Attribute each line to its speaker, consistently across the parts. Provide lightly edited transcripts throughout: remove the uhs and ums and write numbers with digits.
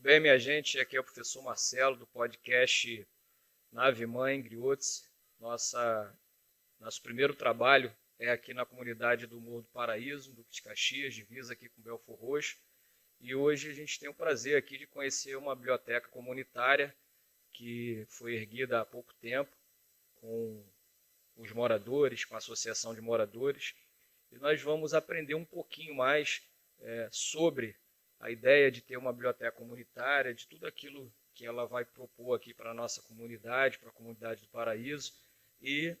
Speaker 1: bem, minha gente? Aqui é o professor Marcelo, do podcast Nave Mãe Griotes. Nosso primeiro trabalho é aqui na comunidade do Morro do Paraíso, Duque de Caxias, divisa aqui com Belfor Roxo. E hoje a gente tem o prazer aqui de conhecer uma biblioteca comunitária que foi erguida há pouco tempo com os moradores, com a Associação de Moradores. E nós vamos aprender um pouquinho mais sobre a ideia de ter uma biblioteca comunitária, de tudo aquilo que ela vai propor aqui para a nossa comunidade, para a comunidade do Paraíso. E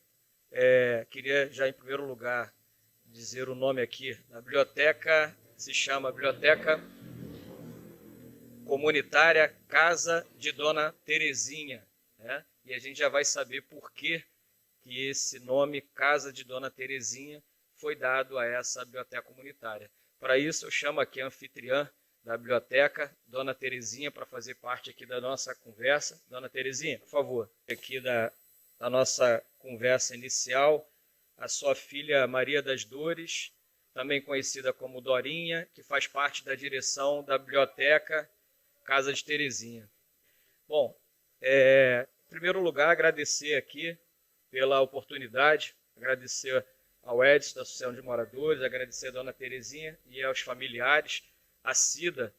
Speaker 1: queria já em primeiro lugar dizer o nome aqui da biblioteca, se chama Biblioteca Comunitária Casa de Dona Terezinha, né? E a gente já vai saber por que esse nome Casa de Dona Terezinha foi dado a essa biblioteca comunitária. Para isso eu chamo aqui a anfitriã da biblioteca, Dona Terezinha, para fazer parte aqui da nossa conversa. Dona Terezinha, por favor, aqui da nossa conversa inicial, a sua filha Maria das Dores, também conhecida como Dorinha, que faz parte da direção da biblioteca Casa de Terezinha. Bom, em primeiro lugar, agradecer aqui pela oportunidade, agradecer ao Edson, da Associação de Moradores, agradecer a Dona Terezinha e aos familiares, a Cida,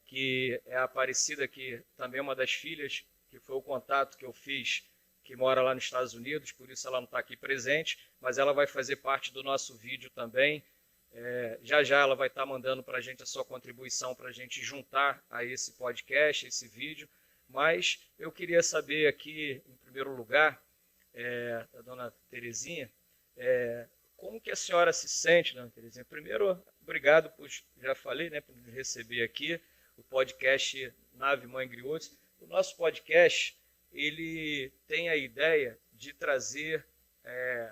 Speaker 1: que é a Aparecida, que também é uma das filhas, que foi o contato que eu fiz, que mora lá nos Estados Unidos, por isso ela não está aqui presente, mas ela vai fazer parte do nosso vídeo também. Já ela vai estar mandando para a gente a sua contribuição para a gente juntar a esse podcast, esse vídeo. Mas eu queria saber aqui, em primeiro lugar, da Dona Terezinha, como que a senhora se sente, Dona Terezinha? Primeiro, obrigado por, já falei, né, por me receber aqui, o podcast Nave Mãe Griotes. O nosso podcast, ele tem a ideia de trazer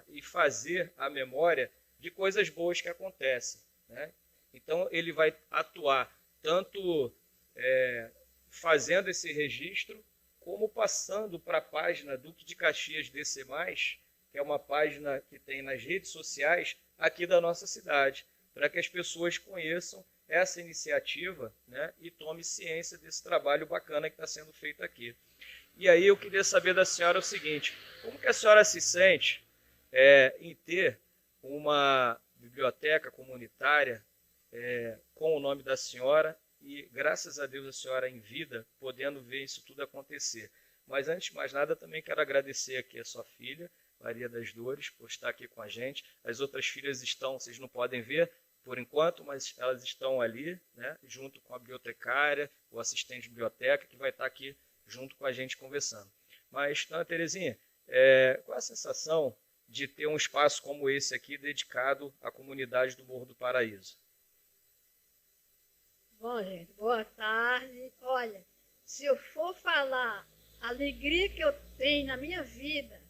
Speaker 1: e fazer a memória de coisas boas que acontecem, né? Então, ele vai atuar tanto fazendo esse registro, como passando para a página Duque de Caxias DC+, que é uma página que tem nas redes sociais aqui da nossa cidade, para que as pessoas conheçam essa iniciativa, né, e tomem ciência desse trabalho bacana que está sendo feito aqui. E aí eu queria saber da senhora o seguinte: como que a senhora se sente em ter uma biblioteca comunitária com o nome da senhora e, graças a Deus, a senhora em vida, podendo ver isso tudo acontecer? Mas, antes de mais nada, também quero agradecer aqui a sua filha, Maria das Dores, por estar aqui com a gente. As outras filhas estão, vocês não podem ver por enquanto, mas elas estão ali, né, junto com a bibliotecária, o assistente de biblioteca, que vai estar aqui junto com a gente conversando. Mas, Dona Terezinha, qual a sensação de ter um espaço como esse aqui dedicado à comunidade do Morro do Paraíso?
Speaker 2: Bom, gente, boa tarde. Olha, se eu for falar a alegria que eu tenho na minha vida,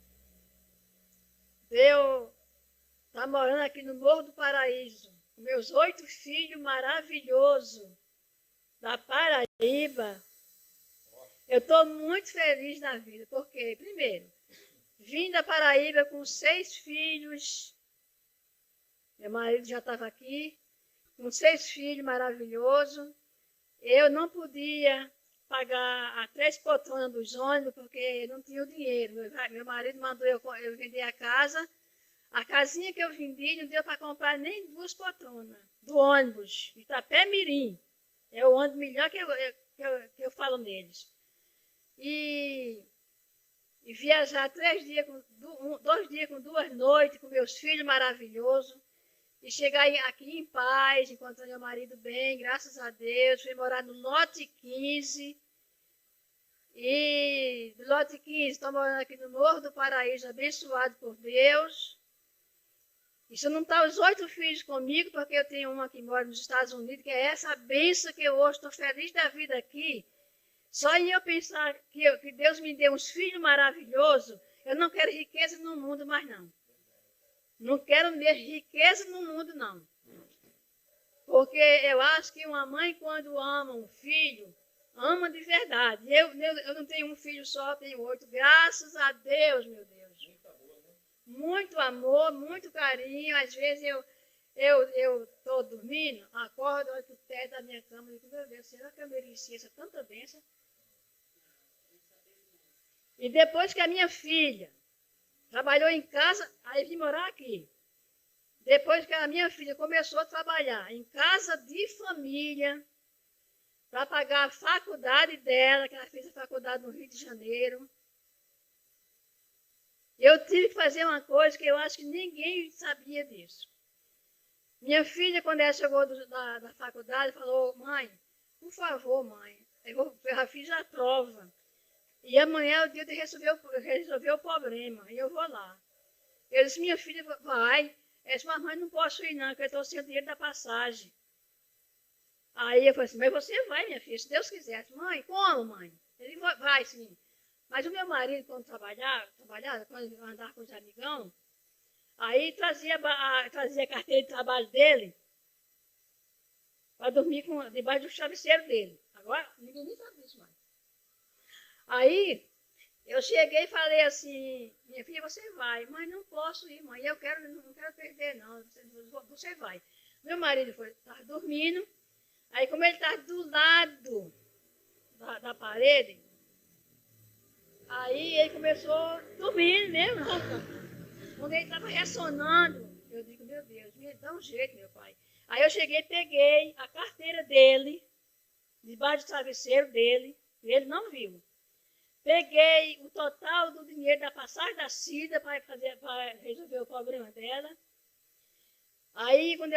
Speaker 2: de eu estar morando aqui no Morro do Paraíso, com meus 8 filhos maravilhosos da Paraíba, eu estou muito feliz na vida, porque, primeiro, vim da Paraíba com 6 filhos, meu marido já estava aqui, com 6 filhos maravilhosos. Eu não podia pagar a 3 poltronas dos ônibus, porque eu não tinha o dinheiro. Meu marido mandou eu vender a casa. A casinha que eu vendi não deu para comprar nem 2 poltronas do ônibus, Itapé-Mirim. É o ônibus melhor que eu falo neles. E viajar 2 dias com 2 noites, com meus filhos maravilhosos. E chegar aqui em paz, encontrando meu marido bem, graças a Deus. Fui morar no lote 15. E do lote 15, estou morando aqui no Morro do Paraíso, abençoado por Deus. Isso não está os 8 filhos comigo, porque eu tenho uma que mora nos Estados Unidos, que é essa benção que eu hoje estou feliz da vida aqui. Só em eu pensar que Deus me deu uns filhos maravilhosos, eu não quero riqueza no mundo mais não. Não quero mesmo riqueza no mundo, não. Porque eu acho que uma mãe, quando ama um filho, ama de verdade. Eu não tenho um filho só, tenho 8. Graças a Deus, meu Deus. Muito amor, né? Muito amor, muito carinho. Às vezes eu estou dormindo, acordo, olho para o teto da minha cama e digo, meu Deus, será que eu merecia essa tanta bênção? E depois que a minha filha trabalhou em casa, aí vim morar aqui. Depois que a minha filha começou a trabalhar em casa de família, para pagar a faculdade dela, que ela fez a faculdade no Rio de Janeiro, eu tive que fazer uma coisa que eu acho que ninguém sabia disso. Minha filha, quando ela chegou da faculdade, falou, mãe, por favor, mãe, eu já fiz a prova. E amanhã é o dia de resolver o problema, e eu vou lá. Eu disse, minha filha, vai. Ela disse, mas mãe, não posso ir não, porque eu estou sem o dinheiro da passagem. Aí eu falei assim, mas você vai, minha filha, se Deus quiser. Disse, mãe, como, mãe? Ele vai, sim. Mas o meu marido, quando trabalhava, quando andava com os amigão, aí trazia a carteira de trabalho dele para dormir debaixo do travesseiro dele. Agora, ninguém nem sabe disso mais. Aí, eu cheguei e falei assim, minha filha, você vai. Mas não posso ir, mãe, não quero perder, não. Você vai. Meu marido estava dormindo, aí como ele estava do lado da parede, aí ele começou a dormir mesmo, quando ele estava ressonando, eu digo, meu Deus, me dá um jeito, meu pai. Aí eu cheguei, peguei a carteira dele, debaixo do travesseiro dele, e ele não viu. Peguei o total do dinheiro da passagem da Cida para resolver o problema dela. Aí, quando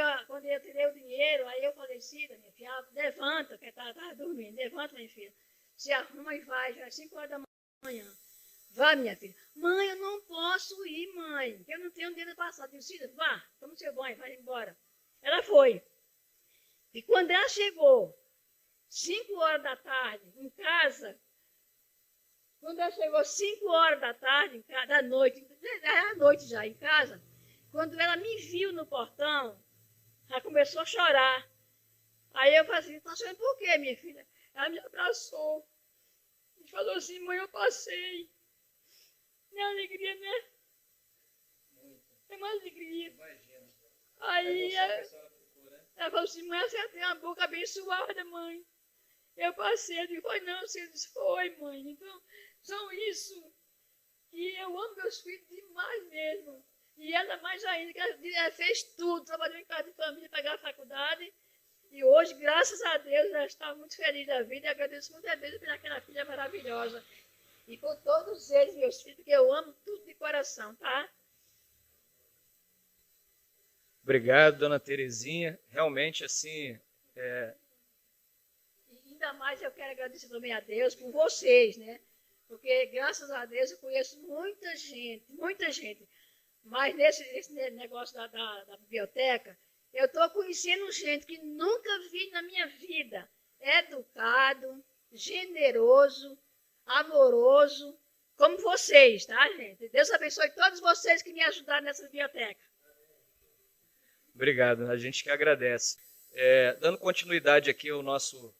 Speaker 2: eu tirei o dinheiro, aí eu falei, Cida, minha filha, levanta, que ela estava dormindo, levanta, minha filha, se arruma e vai, já é 5 horas da manhã. Vá, minha filha. Mãe, eu não posso ir, mãe, eu não tenho dinheiro passado. Eu disse, Cida, vá, toma seu banho, vai embora. Ela foi. E quando ela chegou, 5 horas da tarde, em casa, quando ela chegou 5 horas da tarde, da noite, era noite já em casa, quando ela me viu no portão, ela começou a chorar. Aí eu falei assim, está chorando por quê, minha filha? Ela me abraçou e falou assim, mãe, eu passei. Não é alegria, né? É uma alegria.
Speaker 1: Imagina.
Speaker 2: Aí ela falou assim, mãe, você tem a boca abençoada, mãe. Eu passei, eu digo, foi não, você disse, foi, mãe. Então, são isso. E eu amo meus filhos demais mesmo. E ela mais ainda, que ela fez tudo, trabalhou em casa de família, pagou a faculdade. E hoje, graças a Deus, ela está muito feliz da vida. E agradeço muito a Deus por aquela filha maravilhosa. E por todos eles, meus filhos, que eu amo tudo de coração, tá?
Speaker 1: Obrigado, dona Terezinha. Realmente, assim,
Speaker 2: E ainda mais eu quero agradecer também a Deus por vocês, né? Porque, graças a Deus, eu conheço muita gente. Mas nesse negócio da biblioteca, eu estou conhecendo gente que nunca vi na minha vida. Educado, generoso, amoroso, como vocês, tá, gente? Deus abençoe todos vocês que me ajudaram nessa biblioteca.
Speaker 1: obrigado, a gente que agradece. Dando continuidade aqui ao nosso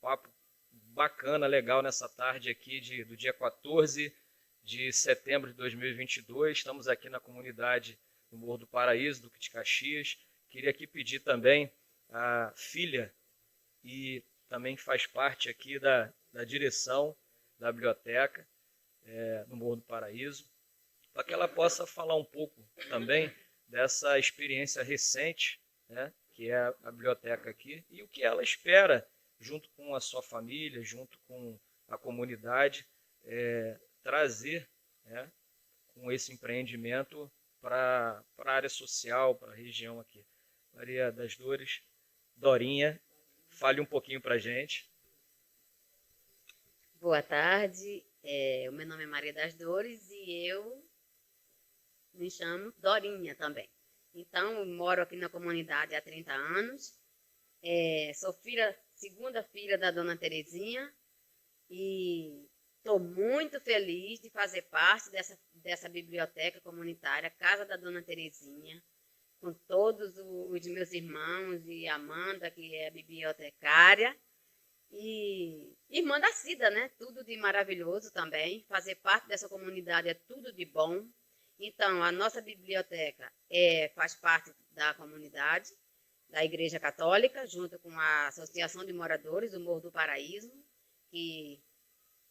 Speaker 1: papo bacana, legal nessa tarde aqui do dia 14 de setembro de 2022. Estamos aqui na comunidade do Morro do Paraíso, Duque de Caxias. Queria aqui pedir também a filha, e também faz parte aqui da direção da biblioteca no Morro do Paraíso, para que ela possa falar um pouco também dessa experiência recente, né, que é a biblioteca aqui, e o que ela espera, junto com a sua família, junto com a comunidade, trazer, né, com esse empreendimento para a área social, para a região aqui. Maria das Dores, Dorinha, fale um pouquinho para a gente.
Speaker 3: Boa tarde, o meu nome é Maria das Dores e eu me chamo Dorinha também. Então, eu moro aqui na comunidade há 30 anos, sou segunda filha da dona Terezinha e estou muito feliz de fazer parte dessa biblioteca comunitária, Casa da Dona Terezinha, com todos os meus irmãos e Amanda, que é bibliotecária, e irmã da Cida, né? Tudo de maravilhoso também. Fazer parte dessa comunidade é tudo de bom. Então, a nossa biblioteca faz parte da comunidade, da Igreja Católica, junto com a Associação de Moradores do Morro do Paraíso, que,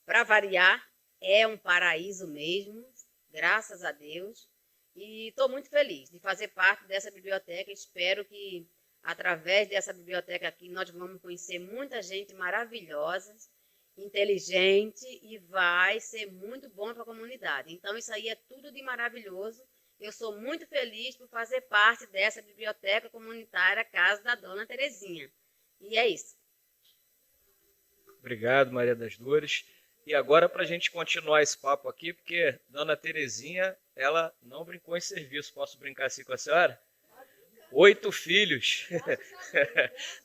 Speaker 3: para variar, é um paraíso mesmo, graças a Deus. E estou muito feliz de fazer parte dessa biblioteca. Espero que, através dessa biblioteca aqui, nós vamos conhecer muita gente maravilhosa, inteligente, e vai ser muito bom para a comunidade. Então, isso aí é tudo de maravilhoso. Eu sou muito feliz por fazer parte dessa biblioteca comunitária Casa da Dona Terezinha. E é isso.
Speaker 1: Obrigado, Maria das Dores. E agora, para a gente continuar esse papo aqui, porque Dona Terezinha, ela não brincou em serviço. Posso brincar assim com a senhora? 8 filhos.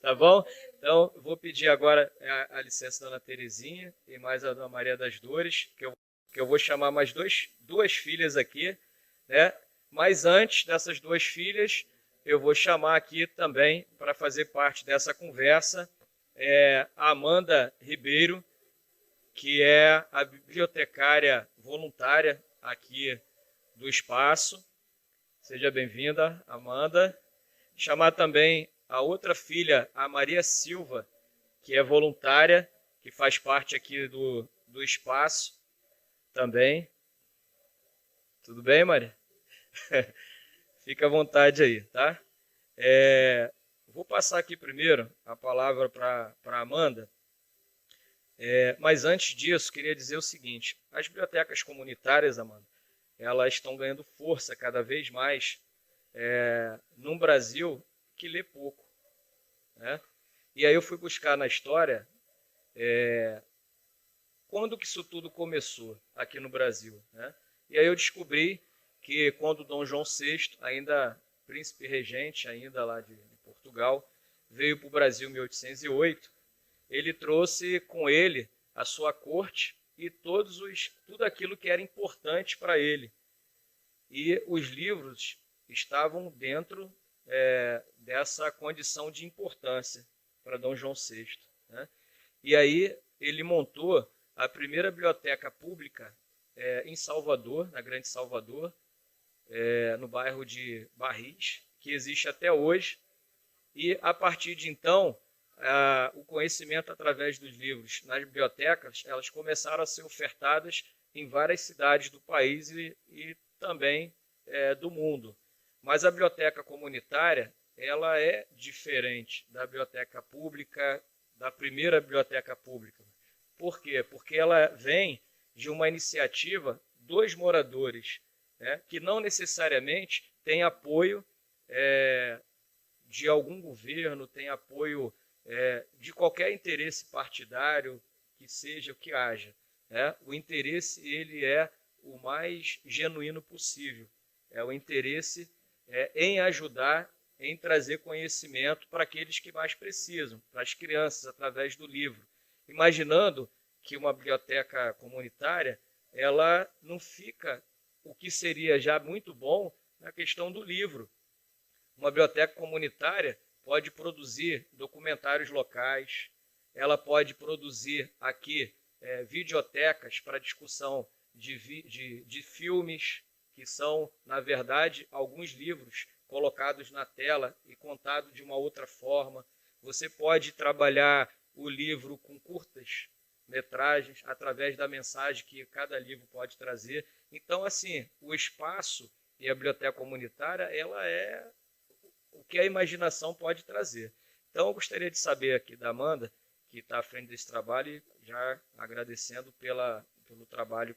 Speaker 1: Tá bom? Então, vou pedir agora a licença da Dona Terezinha e mais a Dona Maria das Dores, que eu vou chamar mais duas filhas aqui, né? Mas antes dessas 2 filhas, eu vou chamar aqui também, para fazer parte dessa conversa, a Amanda Ribeiro, que é a bibliotecária voluntária aqui do espaço. Seja bem-vinda, Amanda. Chamar também a outra filha, a Maria Silva, que é voluntária, que faz parte aqui do espaço também. Tudo bem, Maria? Fica à vontade aí, tá? Vou passar aqui primeiro a palavra para a Amanda, mas antes disso, queria dizer o seguinte: as bibliotecas comunitárias, Amanda, elas estão ganhando força cada vez mais num Brasil que lê pouco, né? E aí eu fui buscar na história quando que isso tudo começou aqui no Brasil, né? E aí eu descobri que quando Dom João VI, ainda príncipe regente, ainda lá de Portugal, veio para o Brasil em 1808, ele trouxe com ele a sua corte e tudo aquilo que era importante para ele. E os livros estavam dentro dessa condição de importância para Dom João VI, né? E aí ele montou a primeira biblioteca pública em Salvador, na Grande Salvador, no bairro de Barris, que existe até hoje. E a partir de então, o conhecimento através dos livros nas bibliotecas, elas começaram a ser ofertadas em várias cidades do país e também do mundo. Mas a biblioteca comunitária, ela é diferente da biblioteca pública, da primeira biblioteca pública. Por quê? Porque ela vem de uma iniciativa dos moradores, né, que não necessariamente tem apoio de algum governo, tem apoio de qualquer interesse partidário que seja o que haja, né? O interesse ele é o mais genuíno possível, é o interesse em ajudar, em trazer conhecimento para aqueles que mais precisam, para as crianças, através do livro. Imaginando que uma biblioteca comunitária, ela não fica o que seria já muito bom na questão do livro. Uma biblioteca comunitária pode produzir documentários locais, ela pode produzir aqui videotecas para discussão de filmes, que são, na verdade, alguns livros colocados na tela e contados de uma outra forma. Você pode trabalhar o livro com curtas metragens, através da mensagem que cada livro pode trazer. Então, assim, o espaço e a biblioteca comunitária, ela é o que a imaginação pode trazer. Então, eu gostaria de saber aqui da Amanda, que está à frente desse trabalho, e já agradecendo pelo trabalho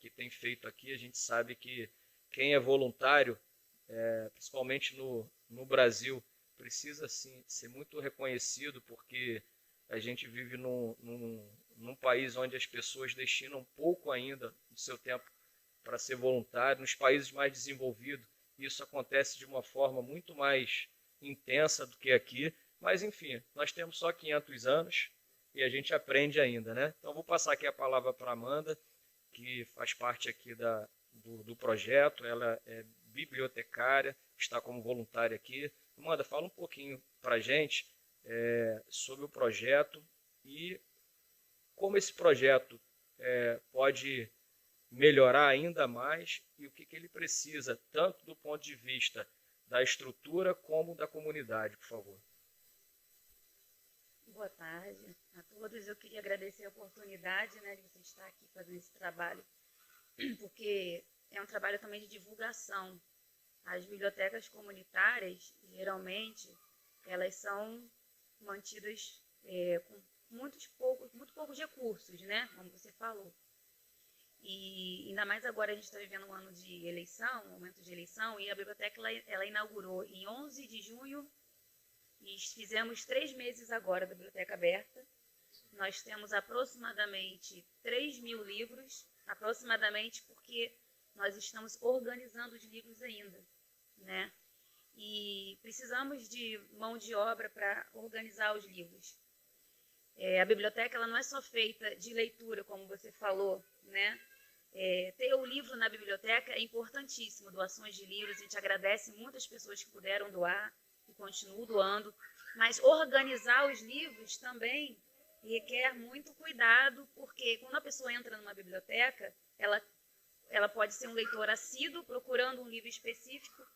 Speaker 1: que tem feito aqui. A gente sabe que quem é voluntário, principalmente no Brasil, precisa sim, ser muito reconhecido, porque a gente vive num país onde as pessoas destinam pouco ainda do seu tempo para ser voluntário. Nos países mais desenvolvidos, isso acontece de uma forma muito mais intensa do que aqui. Mas, enfim, nós temos só 500 anos e a gente aprende ainda, né? Então, vou passar aqui a palavra para a Amanda, que faz parte aqui do projeto. Ela é bibliotecária, está como voluntária aqui. Amanda, fala um pouquinho para a gente sobre o projeto e como esse projeto pode melhorar ainda mais e o que ele precisa, tanto do ponto de vista da estrutura como da comunidade, por favor.
Speaker 4: Boa tarde a todos. Eu queria agradecer a oportunidade, né, de você estar aqui fazendo esse trabalho, porque é um trabalho também de divulgação. As bibliotecas comunitárias, geralmente, elas são mantidas com muito poucos recursos, né, como você falou. E ainda mais agora a gente está vivendo um ano de eleição, um momento de eleição, e a biblioteca ela inaugurou em 11 de junho e fizemos 3 meses agora da biblioteca aberta. Nós temos aproximadamente 3.000 livros, aproximadamente porque nós estamos organizando os livros ainda, né? E precisamos de mão de obra para organizar os livros. A biblioteca ela não é só feita de leitura, como você falou, né? Ter o livro na biblioteca é importantíssimo, doações de livros, a gente agradece muitas pessoas que puderam doar e continuam doando, mas organizar os livros também requer muito cuidado, porque quando a pessoa entra numa biblioteca, ela pode ser um leitor assíduo procurando um livro específico,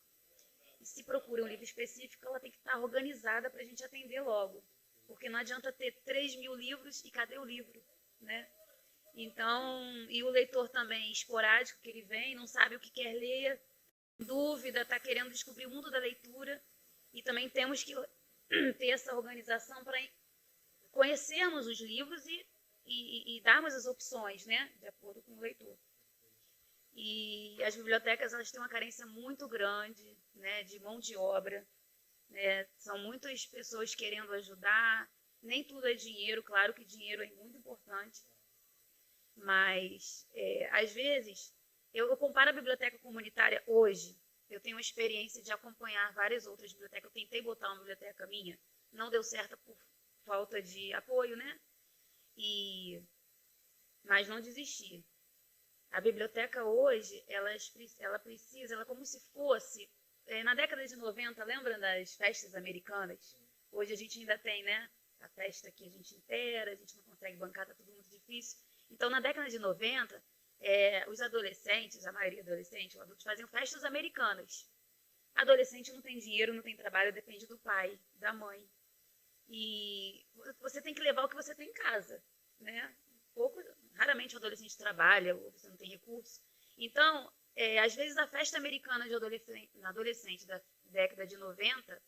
Speaker 4: e se procura um livro específico, ela tem que estar organizada para a gente atender logo, porque não adianta ter 3.000 livros e cadê o livro, né? Então, e o leitor também esporádico que ele vem, não sabe o que quer ler, dúvida, está querendo descobrir o mundo da leitura, e também temos que ter essa organização para conhecermos os livros e darmos as opções, né, de acordo com o leitor. E as bibliotecas elas têm uma carência muito grande, né, de mão de obra, né, são muitas pessoas querendo ajudar, nem tudo é dinheiro, claro que dinheiro é muito importante, mas às vezes eu comparo a biblioteca comunitária hoje. Eu tenho a experiência de acompanhar várias outras bibliotecas. Eu tentei botar uma biblioteca minha, não deu certo por falta de apoio, né? Mas não desisti. A biblioteca hoje, ela precisa, ela é como se fosse, na década de 90, lembra das festas americanas? Hoje a gente ainda tem, né? A festa que a gente inteira, a gente não consegue bancar, tá tudo muito difícil. Então, na década de 90, os adolescentes, a maioria adolescente, os adultos, faziam festas americanas. Adolescente não tem dinheiro, não tem trabalho, depende do pai, da mãe. E você tem que levar o que você tem em casa, né? Raramente o adolescente trabalha, ou você não tem recurso. Então, às vezes a festa americana de adolescente da década de 90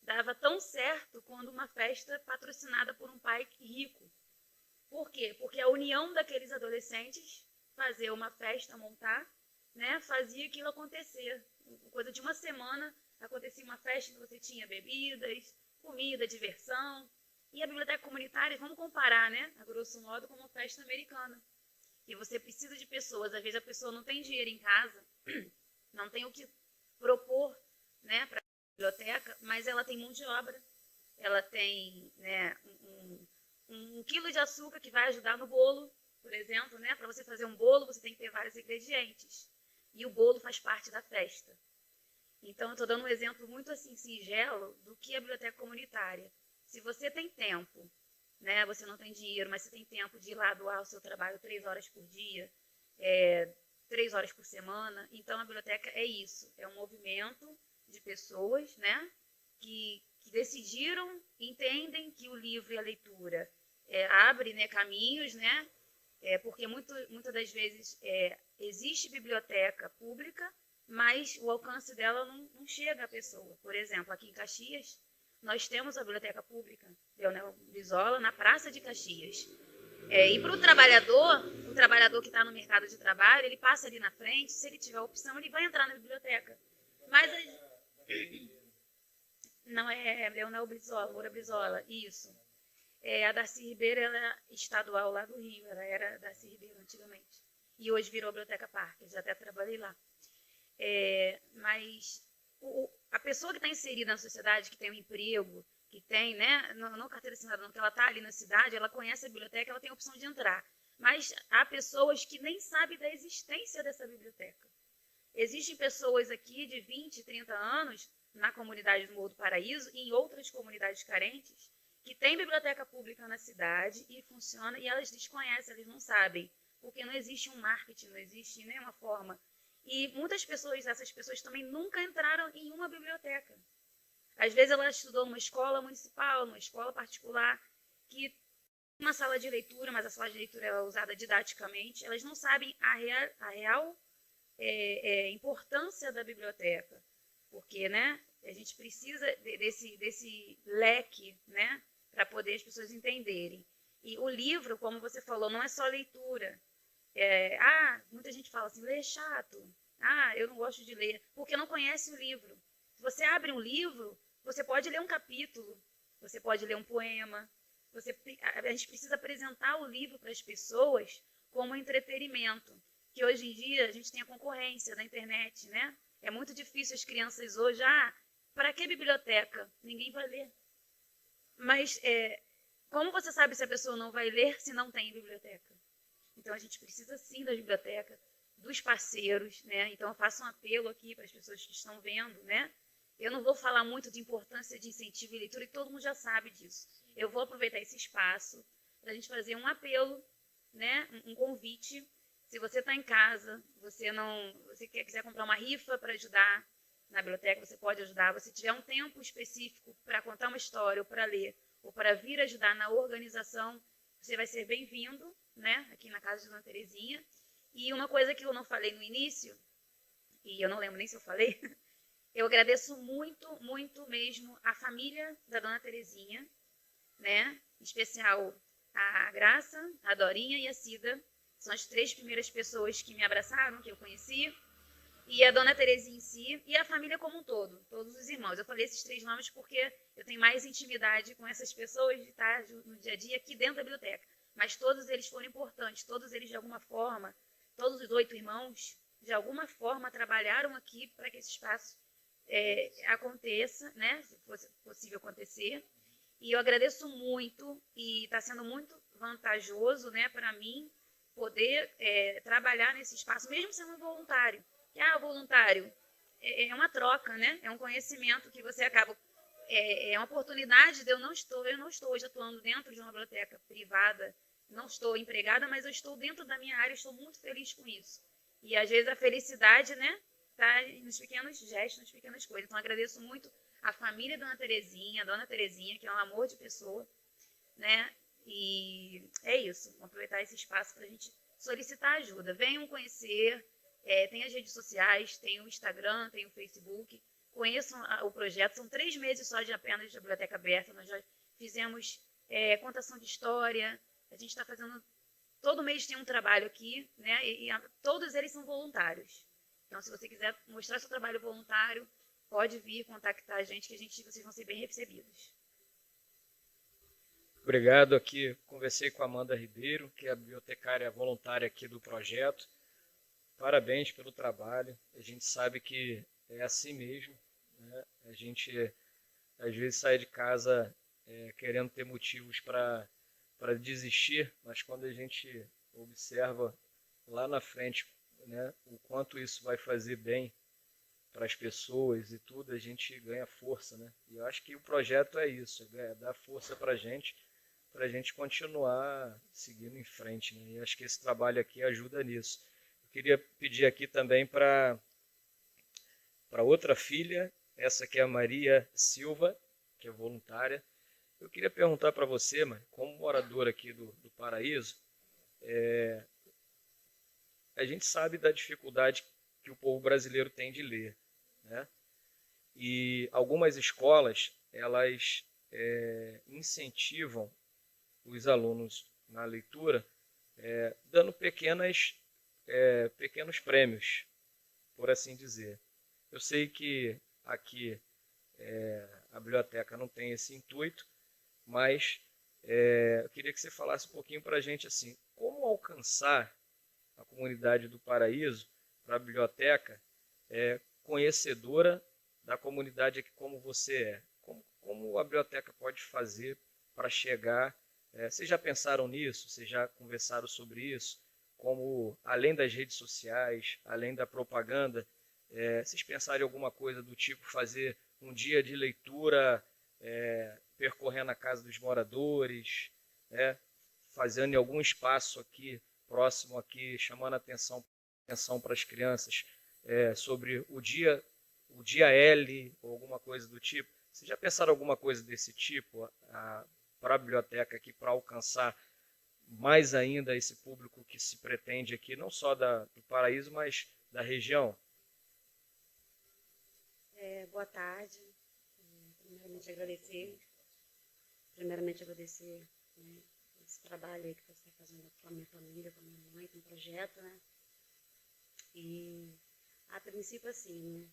Speaker 4: dava tão certo quanto uma festa patrocinada por um pai rico. Por quê? Porque a união daqueles adolescentes fazer uma festa, montar, né, fazia aquilo acontecer. Coisa de uma semana, acontecia uma festa que você tinha bebidas, comida, diversão. E a biblioteca comunitária, vamos comparar, né, a grosso modo, com uma festa americana. E você precisa de pessoas, às vezes a pessoa não tem dinheiro em casa, não tem o que propor, né, para a biblioteca, mas ela tem mão de obra, ela tem, né, um quilo de açúcar que vai ajudar no bolo, por exemplo, né? Para você fazer um bolo, você tem que ter vários ingredientes. E o bolo faz parte da festa. Então, eu estou dando um exemplo muito assim singelo do que é a biblioteca comunitária. Se você tem tempo, né? Você não tem dinheiro, mas você tem tempo de ir lá doar o seu trabalho 3 horas por dia, 3 horas por semana. Então, a biblioteca é isso. É um movimento de pessoas, né? Que decidiram, entendem que o livro e a leitura abre, né, caminhos, né? Porque muitas das vezes existe biblioteca pública, mas o alcance dela não chega à pessoa. Por exemplo, aqui em Caxias, nós temos a biblioteca pública, Leonel Brizola, na Praça de Caxias. E para o trabalhador que está no mercado de trabalho, ele passa ali na frente, se ele tiver opção, ele vai entrar na biblioteca. Mas não é Leonel Brizola, Moura Brizola, isso. A Darcy Ribeiro, ela é estadual lá do Rio, ela era Darcy Ribeiro antigamente. E hoje virou a Biblioteca Parque, já até trabalhei lá. Mas a pessoa que está inserida na sociedade, que tem um emprego, que tem, né, não carteira assinada, não, que ela está ali na cidade, ela conhece a biblioteca, ela tem a opção de entrar. Mas há pessoas que nem sabem da existência dessa biblioteca. Existem pessoas aqui de 20, 30 anos, na comunidade do Morro do Paraíso e em outras comunidades carentes, que tem biblioteca pública na cidade e funciona, e elas desconhecem, elas não sabem, porque não existe um marketing, não existe nenhuma forma. E muitas pessoas, essas pessoas também nunca entraram em uma biblioteca. Às vezes ela estudou numa escola municipal, numa escola particular, que tem uma sala de leitura, mas a sala de leitura é usada didaticamente. Elas não sabem a real importância da biblioteca, porque, né, a gente precisa desse leque, né, para poder as pessoas entenderem. E o livro, como você falou, não é só leitura. Muita gente fala assim, ler é chato. Eu não gosto de ler, porque não conhece o livro. Se você abre um livro, você pode ler um capítulo, você pode ler um poema. A gente precisa apresentar o livro para as pessoas como entretenimento, que hoje em dia a gente tem a concorrência na internet, né? É muito difícil as crianças hoje, para que biblioteca? Ninguém vai ler. Mas como você sabe se a pessoa não vai ler se não tem biblioteca? Então a gente precisa sim da biblioteca, dos parceiros, né? Então eu faço um apelo aqui para as pessoas que estão vendo, né? Eu não vou falar muito de importância de incentivo e leitura, e todo mundo já sabe disso. Eu vou aproveitar esse espaço para a gente fazer um apelo, né? Um convite. Se você está em casa, você quiser comprar uma rifa para ajudar na biblioteca, você pode ajudar. Se tiver um tempo específico para contar uma história, ou para ler, ou para vir ajudar na organização, você vai ser bem-vindo, né? Aqui na casa de Dona Terezinha. E uma coisa que eu não falei no início, e eu não lembro nem se eu falei, eu agradeço muito, muito mesmo a família da Dona Terezinha, né? Em especial a Graça, a Dorinha e a Cida. São as 3 primeiras pessoas que me abraçaram, que eu conheci. E a Dona Terezinha em si, e a família como um todo, todos os irmãos. Eu falei esses 3 nomes porque eu tenho mais intimidade com essas pessoas de estar no dia a dia aqui dentro da biblioteca. Mas todos eles foram importantes, todos eles de alguma forma, todos os 8 irmãos, de alguma forma trabalharam aqui para que esse espaço aconteça, né, se fosse possível acontecer. E eu agradeço muito, e está sendo muito vantajoso, né, para mim poder trabalhar nesse espaço, mesmo sendo voluntário. O voluntário é uma troca, né? É um conhecimento que você acaba... É uma oportunidade de eu não estou hoje atuando dentro de uma biblioteca privada, não estou empregada, mas eu estou dentro da minha área, estou muito feliz com isso. E às vezes a felicidade, né, está nos pequenos gestos, nas pequenas coisas. Então agradeço muito a família da a Dona Terezinha, que é um amor de pessoa, né? E é isso, vou aproveitar esse espaço para a gente solicitar ajuda. Venham conhecer... tem as redes sociais, tem o Instagram, tem o Facebook. Conheçam o projeto. São 3 meses só de apenas de biblioteca aberta. Nós já fizemos contação de história. A gente está fazendo... Todo mês tem um trabalho aqui, né? E todos eles são voluntários. Então, se você quiser mostrar seu trabalho voluntário, pode vir contactar a gente, que vocês vão ser bem recebidos.
Speaker 1: Obrigado. Aqui conversei com a Amanda Ribeiro, que é a bibliotecária voluntária aqui do projeto. Parabéns pelo trabalho. A gente sabe que é assim mesmo, né? A gente às vezes sai de casa querendo ter motivos para desistir, mas quando a gente observa lá na frente, né, o quanto isso vai fazer bem para as pessoas e tudo, a gente ganha força, né? E eu acho que o projeto é isso, dar força para a gente continuar seguindo em frente, né? E acho que esse trabalho aqui ajuda nisso. Queria pedir aqui também para outra filha, essa aqui é a Maria Silva, que é voluntária. Eu queria perguntar para você, mãe, como moradora aqui do Paraíso, a gente sabe da dificuldade que o povo brasileiro tem de ler, né? E algumas escolas, elas incentivam os alunos na leitura, dando pequenos prêmios, por assim dizer. Eu sei que aqui a biblioteca não tem esse intuito, mas eu queria que você falasse um pouquinho para a gente assim, como alcançar a comunidade do Paraíso para a biblioteca conhecedora da comunidade aqui como você é. Como a biblioteca pode fazer para chegar... vocês já pensaram nisso? Vocês já conversaram sobre isso? Como, além das redes sociais, além da propaganda, vocês pensaram em alguma coisa do tipo fazer um dia de leitura percorrendo a casa dos moradores, fazendo em algum espaço aqui, próximo aqui, chamando atenção para as crianças sobre o dia L ou alguma coisa do tipo. Vocês já pensaram alguma coisa desse tipo para a biblioteca aqui, para alcançar mais ainda esse público que se pretende aqui, não só do Paraíso, mas da região?
Speaker 3: Boa tarde. Primeiramente agradecer, né, esse trabalho aí que você está fazendo com a minha família, com a minha mãe, com o projeto, né? E a princípio, assim, né,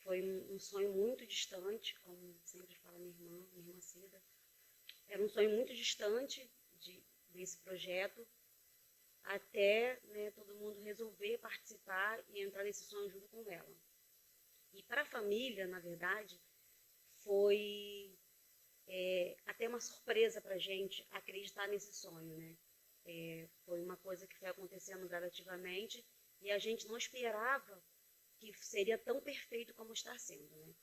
Speaker 3: foi um sonho muito distante, como sempre fala minha irmã Cida. Era um sonho muito distante desse projeto, até, né, todo mundo resolver participar e entrar nesse sonho junto com ela. E para a família, na verdade, foi até uma surpresa para a gente acreditar nesse sonho, né? Foi uma coisa que foi acontecendo gradativamente e a gente não esperava que seria tão perfeito como está sendo, né?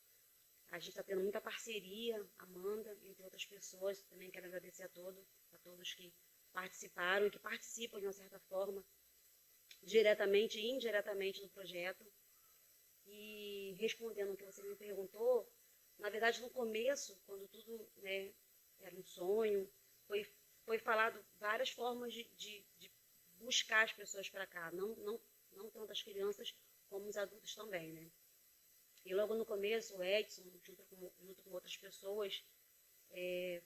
Speaker 3: A gente está tendo muita parceria, Amanda, entre outras pessoas. Também quero agradecer a todos que participaram e que participam, de uma certa forma, diretamente e indiretamente do projeto. E respondendo o que você me perguntou, na verdade, no começo, quando tudo, né, era um sonho, foi falado várias formas de buscar as pessoas para cá, não tanto as crianças como os adultos também, né? E logo no começo, o Edson, junto com outras pessoas,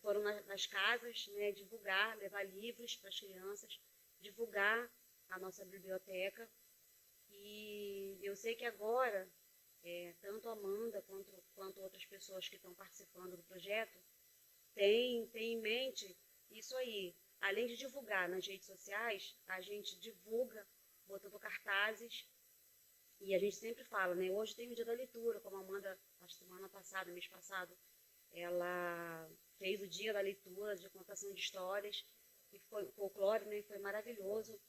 Speaker 3: foram nas casas, né, divulgar, levar livros para as crianças, divulgar a nossa biblioteca. E eu sei que agora, tanto a Amanda quanto outras pessoas que estão participando do projeto, têm em mente isso aí. Além de divulgar nas redes sociais, a gente divulga botando cartazes. E a gente sempre fala, né? Hoje tem o dia da leitura, como a Amanda, mês passado, ela fez o dia da leitura, de contação de histórias, e foi folclore, né? Foi maravilhoso.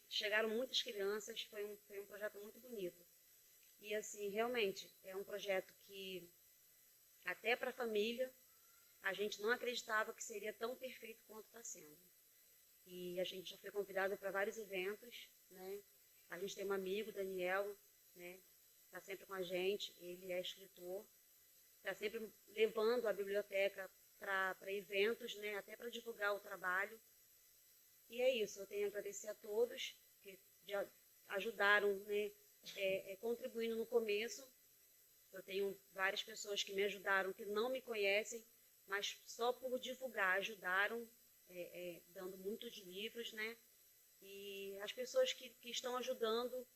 Speaker 3: Chegaram muitas crianças, foi um projeto muito bonito. E assim, realmente, é um projeto que, até para a família, a gente não acreditava que seria tão perfeito quanto está sendo. E a gente já foi convidado para vários eventos, né? A gente tem um amigo, Daniel, né? Está sempre com a gente, ele é escritor, está sempre levando a biblioteca para eventos, né? Até para divulgar o trabalho. E é isso, eu tenho a agradecer a todos que ajudaram, né? Contribuindo no começo. Eu tenho várias pessoas que me ajudaram, que não me conhecem, mas só por divulgar ajudaram, dando muitos livros, né? E as pessoas que estão ajudando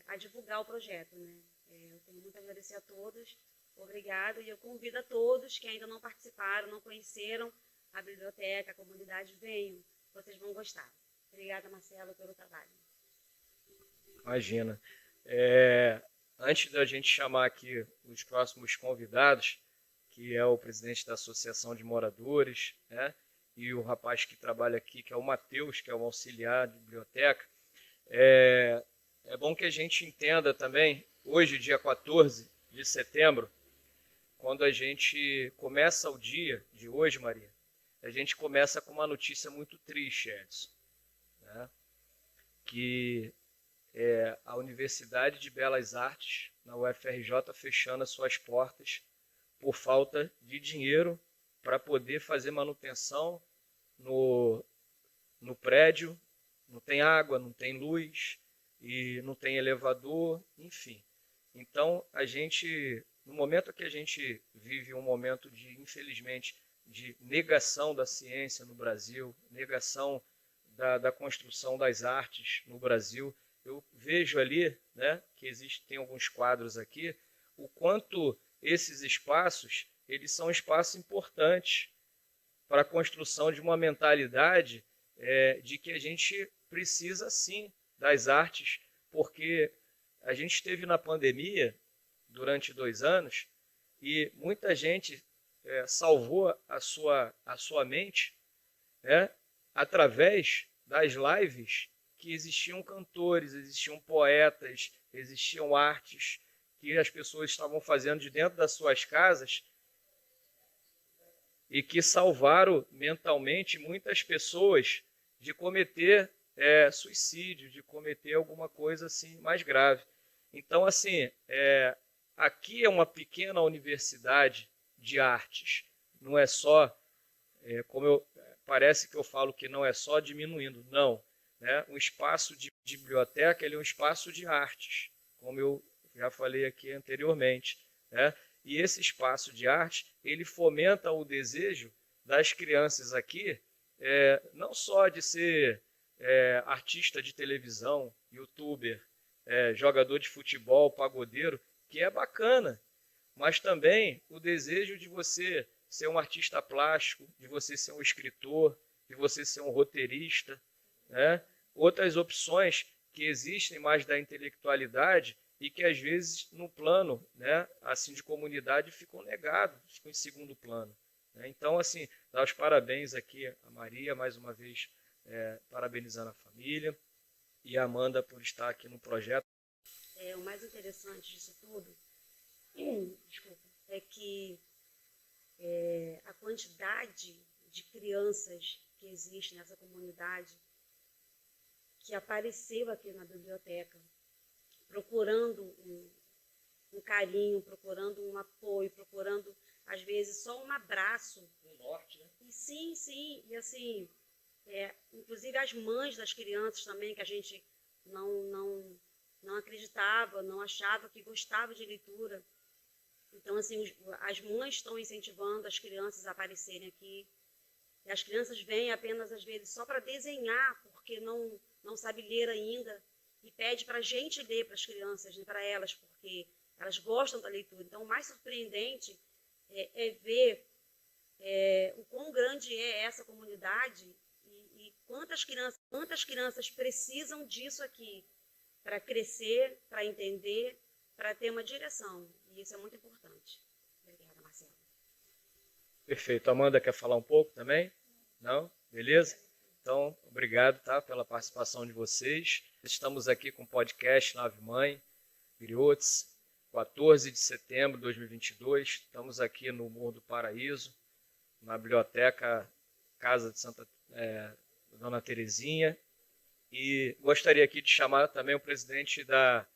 Speaker 3: a divulgar o projeto, né? Eu tenho muito a agradecer a todos, obrigado, e eu convido a todos que ainda não participaram, não conheceram a biblioteca, a comunidade, venham, vocês vão gostar. Obrigada, Marcelo, pelo trabalho.
Speaker 1: Imagina. Antes da gente chamar aqui os próximos convidados, que é o presidente da Associação de Moradores, né? E o rapaz que trabalha aqui, que é o Matheus, que é o auxiliar de biblioteca, é bom que a gente entenda também, hoje, dia 14 de setembro, quando a gente começa o dia de hoje, Maria, a gente começa com uma notícia muito triste, Edson, né? Que a Universidade de Belas Artes, na UFRJ, fechando as suas portas por falta de dinheiro para poder fazer manutenção no prédio. Não tem água, não tem luz e não tem elevador, enfim. Então, no momento que a gente vive um momento infelizmente, de negação da ciência no Brasil, negação da construção das artes no Brasil, eu vejo ali, né, que tem alguns quadros aqui, o quanto esses espaços, eles são espaços importantes para a construção de uma mentalidade de que a gente precisa, sim, das artes, porque a gente esteve na pandemia durante 2 anos e muita gente salvou a sua mente, né, através das lives que existiam cantores, existiam poetas, existiam artes que as pessoas estavam fazendo de dentro das suas casas e que salvaram mentalmente muitas pessoas de cometer suicídio, de cometer alguma coisa assim mais grave. Então, assim, aqui é uma pequena universidade de artes. Não é só, parece que eu falo que não é só diminuindo, não. Né? Um espaço de biblioteca ele é um espaço de artes, como eu já falei aqui anteriormente. Né? E esse espaço de arte, ele fomenta o desejo das crianças aqui, não só de ser artista de televisão, youtuber, jogador de futebol, pagodeiro, que é bacana, mas também o desejo de você ser um artista plástico, de você ser um escritor, de você ser um roteirista, né? Outras opções que existem mais da intelectualidade e que às vezes no plano, né, assim de comunidade ficam negados, ficam em segundo plano. Né? Então, assim, dar os parabéns aqui a Maria, mais uma vez, parabenizando a família e a Amanda por estar aqui no projeto.
Speaker 5: O mais interessante disso tudo, desculpa, é que a quantidade de crianças que existe nessa comunidade que apareceu aqui na biblioteca, procurando um carinho, procurando um apoio, procurando, às vezes, só um abraço.
Speaker 1: No norte, né?
Speaker 5: E sim, e assim, inclusive as mães das crianças também, que a gente não acreditava, não achava que gostava de leitura. Então, assim, as mães estão incentivando as crianças a aparecerem aqui. E as crianças vêm apenas, às vezes, só para desenhar, porque não sabe ler ainda. E pede para a gente ler para as crianças, né, para elas, porque elas gostam da leitura. Então, o mais surpreendente é ver o quão grande é essa comunidade e quantas crianças precisam disso aqui para crescer, para entender, para ter uma direção. E isso é muito importante. Obrigada, Marcela.
Speaker 1: Perfeito. Amanda quer falar um pouco também? Não? Beleza? Então, obrigado, tá, pela participação de vocês. Estamos aqui com o podcast Nave Mãe, Griotes, 14 de setembro de 2022. Estamos aqui no Morro do Paraíso, na biblioteca Casa de Dona Terezinha. E gostaria aqui de chamar também o presidente da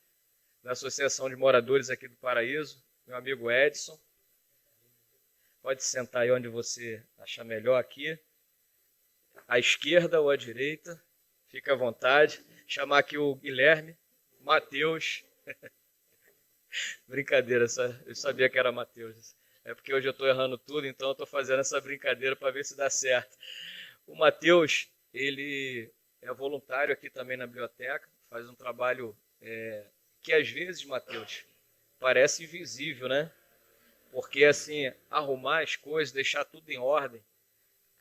Speaker 1: Associação de Moradores aqui do Paraíso, meu amigo Edson. Pode sentar aí onde você achar melhor aqui. À esquerda ou à direita, fica à vontade. Chamar aqui o Guilherme, Matheus. Brincadeira, eu sabia que era Matheus. É porque hoje eu estou errando tudo, então eu estou fazendo essa brincadeira para ver se dá certo. O Matheus, ele é voluntário aqui também na biblioteca, faz um trabalho que às vezes, Matheus, parece invisível, né? Porque assim, arrumar as coisas, deixar tudo em ordem,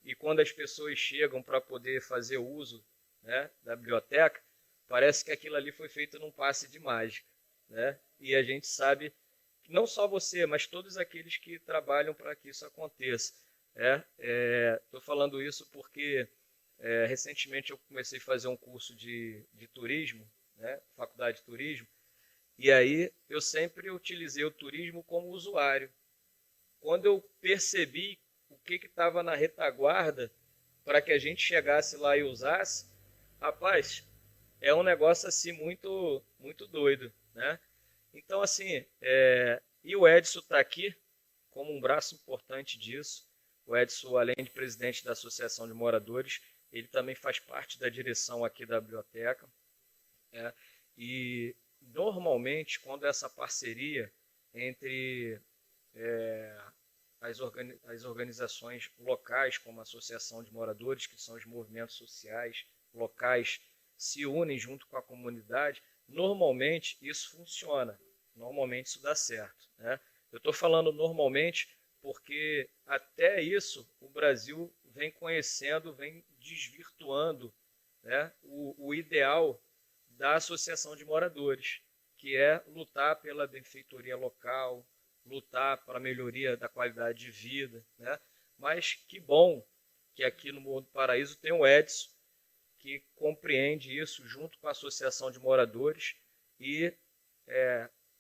Speaker 1: e quando as pessoas chegam para poder fazer uso, né, da biblioteca, parece que aquilo ali foi feito num passe de mágica, né? E a gente sabe que não só você, mas todos aqueles que trabalham para que isso aconteça. Estou falando isso porque recentemente eu comecei a fazer um curso de turismo, né, faculdade de turismo, e aí eu sempre utilizei o turismo como usuário. Quando eu percebi o que estava na retaguarda para que a gente chegasse lá e usasse, rapaz, é um negócio assim muito, muito doido, né? Então, assim, e o Edson está aqui como um braço importante disso. O Edson, além de presidente da Associação de Moradores, ele também faz parte da direção aqui da biblioteca. E, normalmente, quando essa parceria entre as organizações locais, como a Associação de Moradores, que são os movimentos sociais locais, se unem junto com a comunidade, normalmente isso funciona, normalmente isso dá certo. Né? Eu estou falando normalmente porque até isso o Brasil vem conhecendo, vem desvirtuando, né, o ideal da Associação de Moradores, que é lutar pela benfeitoria local, lutar para a melhoria da qualidade de vida, né? Mas que bom que aqui no Morro do Paraíso tem o Edson, que compreende isso junto com a Associação de Moradores e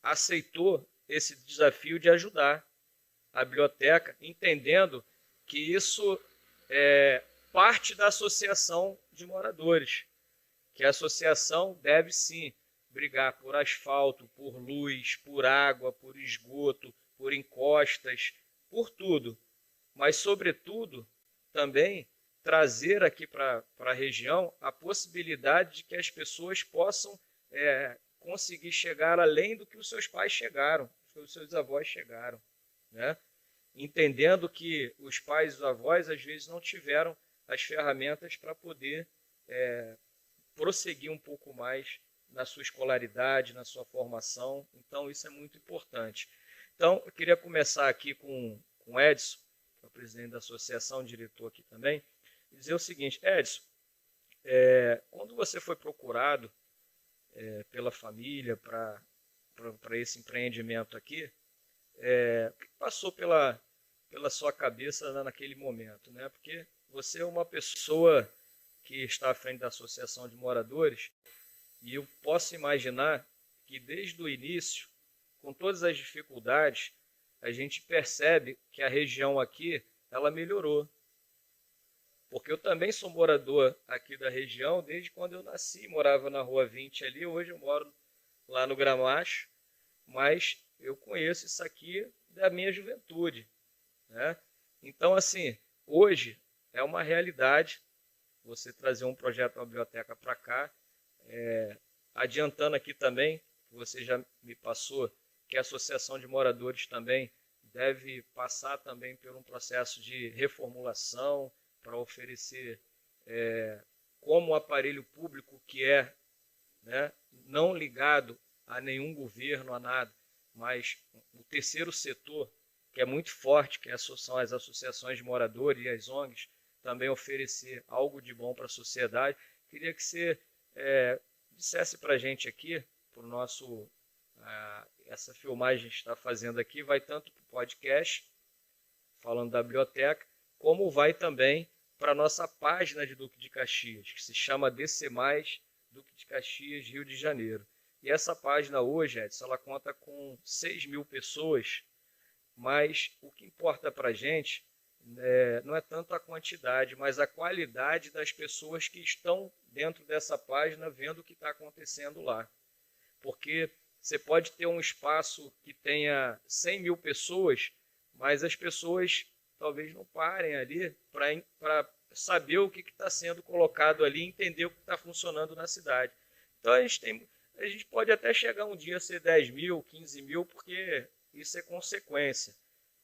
Speaker 1: aceitou esse desafio de ajudar a biblioteca, entendendo que isso é parte da Associação de Moradores. que a associação deve sim brigar por asfalto, por luz, por água, por esgoto, por encostas, por tudo, mas sobretudo também trazer aqui para a região a possibilidade de que as pessoas possam conseguir chegar além do que os seus pais chegaram, que os seus avós chegaram, né? Entendendo que os pais e os avós às vezes não tiveram as ferramentas para poder prosseguir um pouco mais na sua escolaridade, na sua formação. Então isso é muito importante. Então eu queria começar aqui com o Edson, que é o presidente da associação, diretor aqui também, e dizer o seguinte: Edson, quando você foi procurado pela família para esse empreendimento aqui, o que passou pela sua cabeça naquele momento, né? Porque você é uma pessoa que está à frente da Associação de Moradores, e eu posso imaginar que desde o início, com todas as dificuldades, a gente percebe que a região aqui, ela melhorou. Porque eu também sou morador aqui da região, desde quando eu nasci, morava na Rua 20 ali, hoje eu moro lá no Gramacho, mas eu conheço isso aqui da minha juventude, né? Então, assim, hoje é uma realidade você trazer um projeto da biblioteca para cá, adiantando aqui também, você já me passou, que a Associação de Moradores também deve passar também por um processo de reformulação para oferecer como aparelho público que né, não ligado a nenhum governo, a nada, mas o terceiro setor, que é muito forte, que são as associações de moradores e as ONGs, também oferecer algo de bom para a sociedade. Queria que você dissesse para a gente aqui, para o nosso... essa filmagem que a gente está fazendo aqui vai tanto para o podcast, falando da biblioteca, como vai também para a nossa página de Duque de Caxias, que se chama DC+, Duque de Caxias, Rio de Janeiro. E essa página hoje, Edson, ela conta com 6.000 pessoas, mas o que importa para a gente não é tanto a quantidade, mas a qualidade das pessoas que estão dentro dessa página vendo o que está acontecendo lá. Porque você pode ter um espaço que tenha 100.000 pessoas, mas as pessoas talvez não parem ali para saber o que está sendo colocado ali, entender o que está funcionando na cidade. Então a gente pode até chegar um dia a ser 10.000, 15.000, porque isso é consequência.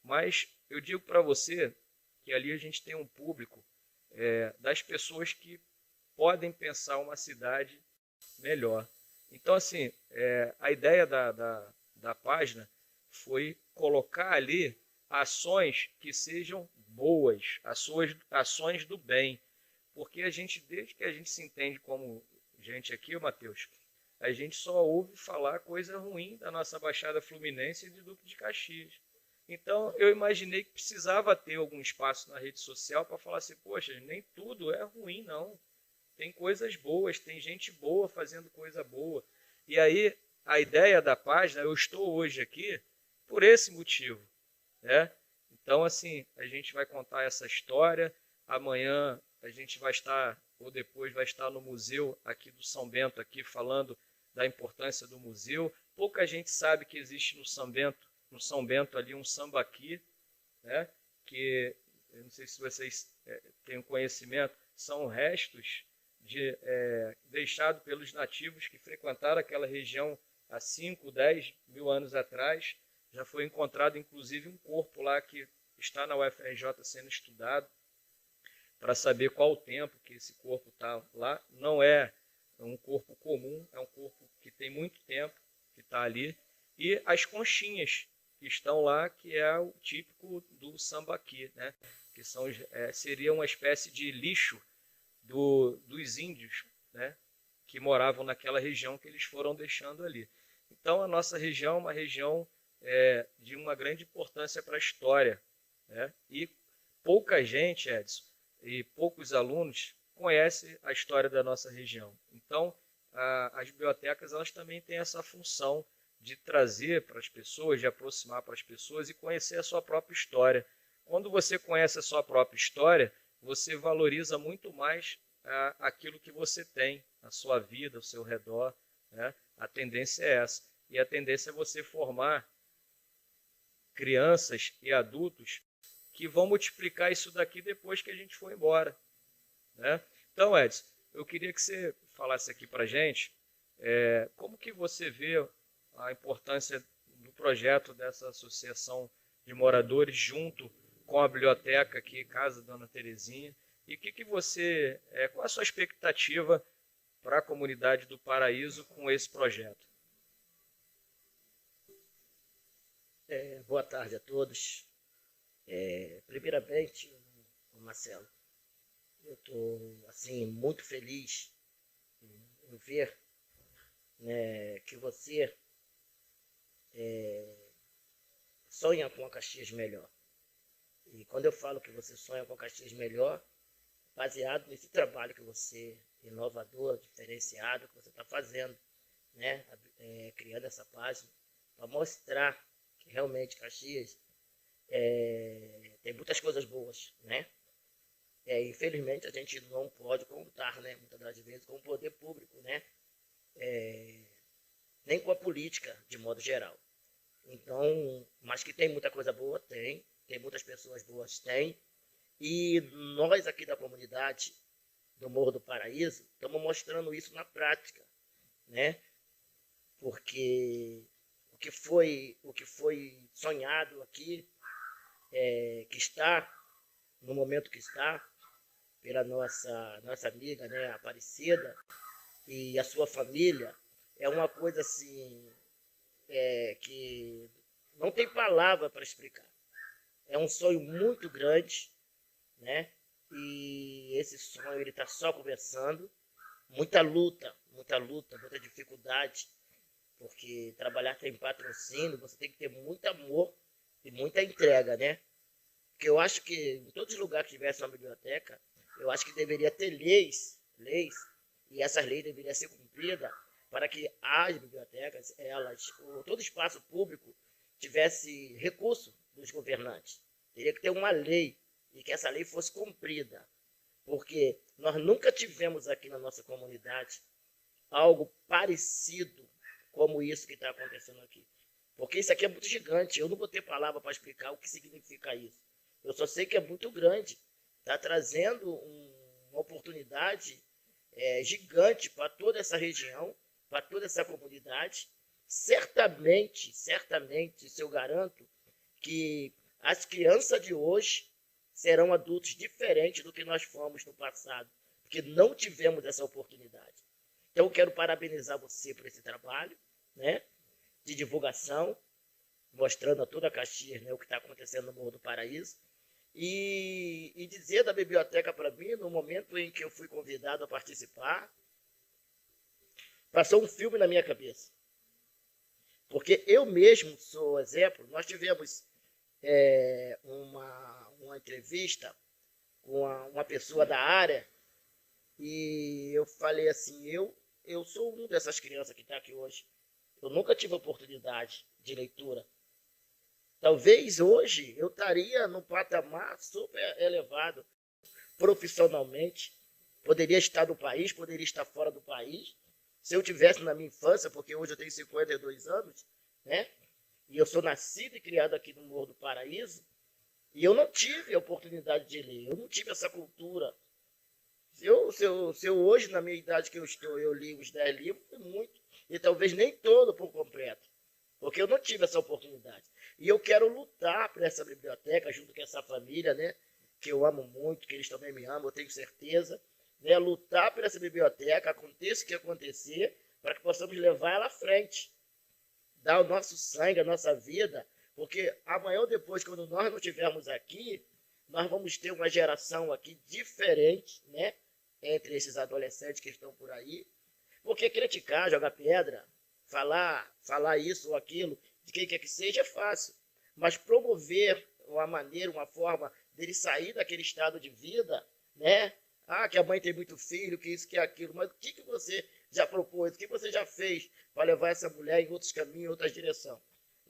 Speaker 1: Mas eu digo para você que ali a gente tem um público das pessoas que podem pensar uma cidade melhor. Então, assim, a ideia da página foi colocar ali ações que sejam boas, ações do bem. Porque desde que a gente se entende como gente aqui, Matheus, a gente só ouve falar coisa ruim da nossa Baixada Fluminense e de Duque de Caxias. Então, eu imaginei que precisava ter algum espaço na rede social para falar assim, poxa, nem tudo é ruim, não. Tem coisas boas, tem gente boa fazendo coisa boa. E aí, a ideia da página, eu estou hoje aqui por esse motivo, né? Então, assim, a gente vai contar essa história. Amanhã a gente vai estar, ou depois vai estar no museu aqui do São Bento, aqui falando da importância do museu. Pouca gente sabe que existe no São Bento ali um sambaqui, né? Que, eu não sei se vocês têm conhecimento, são restos deixado pelos nativos que frequentaram aquela região há 5, 10 mil anos atrás. Já foi encontrado, inclusive, um corpo lá que está na UFRJ sendo estudado para saber qual o tempo que esse corpo está lá. Não é um corpo comum, é um corpo que tem muito tempo que está ali. E as conchinhas que estão lá, que é o típico do sambaqui, né? Que seria uma espécie de lixo dos índios, né, que moravam naquela região que eles foram deixando ali. Então, a nossa região é uma região de uma grande importância para a história, né? E pouca gente, Edson, e poucos alunos conhecem a história da nossa região. Então, as bibliotecas elas também têm essa função de trazer para as pessoas, de aproximar para as pessoas e conhecer a sua própria história. Quando você conhece a sua própria história, você valoriza muito mais aquilo que você tem, a sua vida, ao seu redor, né? A tendência é essa. E a tendência é você formar crianças e adultos que vão multiplicar isso daqui depois que a gente for embora, né? Então, Edson, eu queria que você falasse aqui para a gente como que você vê a importância do projeto dessa associação de moradores junto com a biblioteca aqui, Casa Dona Terezinha, e qual a sua expectativa para a comunidade do Paraíso com esse projeto?
Speaker 6: Boa tarde a todos. Primeiramente, Marcelo, eu estou assim, muito feliz em ver, né, que você sonha com a Caxias melhor. E quando eu falo que você sonha com a Caxias melhor, baseado nesse trabalho que você, inovador, diferenciado, que você está fazendo, né, criando essa página, para mostrar que realmente Caxias tem muitas coisas boas, né? Infelizmente a gente não pode contar, né, muitas das vezes com o poder público, né? Nem com a política de modo geral. Então, mas que tem muita coisa boa, tem muitas pessoas boas, tem. E nós aqui da comunidade do Morro do Paraíso estamos mostrando isso na prática, né? Porque o que foi sonhado aqui, que está no momento que está, pela nossa amiga, né, Aparecida, e a sua família, é uma coisa assim, que não tem palavra para explicar. É um sonho muito grande, né? E esse sonho ele está só começando. Muita luta, muita dificuldade, porque trabalhar tem patrocínio, você tem que ter muito amor e muita entrega, né? Porque eu acho que em todos os lugares que tivesse uma biblioteca, eu acho que deveria ter leis, e essas leis deveriam ser cumpridas para que as bibliotecas, todo espaço público, tivesse recurso dos governantes. Teria que ter uma lei, e que essa lei fosse cumprida. Porque nós nunca tivemos aqui na nossa comunidade algo parecido como isso que está acontecendo aqui. Porque isso aqui é muito gigante, eu não vou ter palavra para explicar o que significa isso. Eu só sei que é muito grande. Está trazendo uma oportunidade gigante para toda essa região, para toda essa comunidade. Certamente, isso eu garanto, que as crianças de hoje serão adultos diferentes do que nós fomos no passado, porque não tivemos essa oportunidade. Então, eu quero parabenizar você por esse trabalho, né, de divulgação, mostrando a toda a Caxias, né, o que está acontecendo no Morro do Paraíso, e dizer da biblioteca para mim, no momento em que eu fui convidado a participar, passou um filme na minha cabeça. Porque eu mesmo sou exemplo. Nós tivemos uma entrevista com uma pessoa da área, e eu falei assim, eu sou um dessas crianças que está aqui hoje. Eu nunca tive oportunidade de leitura. Talvez hoje eu estaria num patamar super elevado profissionalmente. Poderia estar no país, poderia estar fora do país. Se eu tivesse na minha infância, porque hoje eu tenho 52 anos, né? E eu sou nascido e criado aqui no Morro do Paraíso, e eu não tive a oportunidade de ler, eu não tive essa cultura. Se eu hoje, na minha idade que eu estou, eu li os 10 livros, foi muito, e talvez nem todo por completo, porque eu não tive essa oportunidade. E eu quero lutar por essa biblioteca, junto com essa família, né, que eu amo muito, que eles também me amam, eu tenho certeza, né, lutar por essa biblioteca, aconteça o que acontecer, para que possamos levar ela à frente, dar o nosso sangue, a nossa vida, porque amanhã ou depois, quando nós não estivermos aqui, nós vamos ter uma geração aqui diferente, né, entre esses adolescentes que estão por aí, porque criticar, jogar pedra, falar isso ou aquilo, de quem quer que seja, é fácil, mas promover uma maneira, uma forma dele sair daquele estado de vida, né, que a mãe tem muito filho, que isso, que aquilo, mas o que você já propôs, o que você já fez para levar essa mulher em outros caminhos, em outras direções,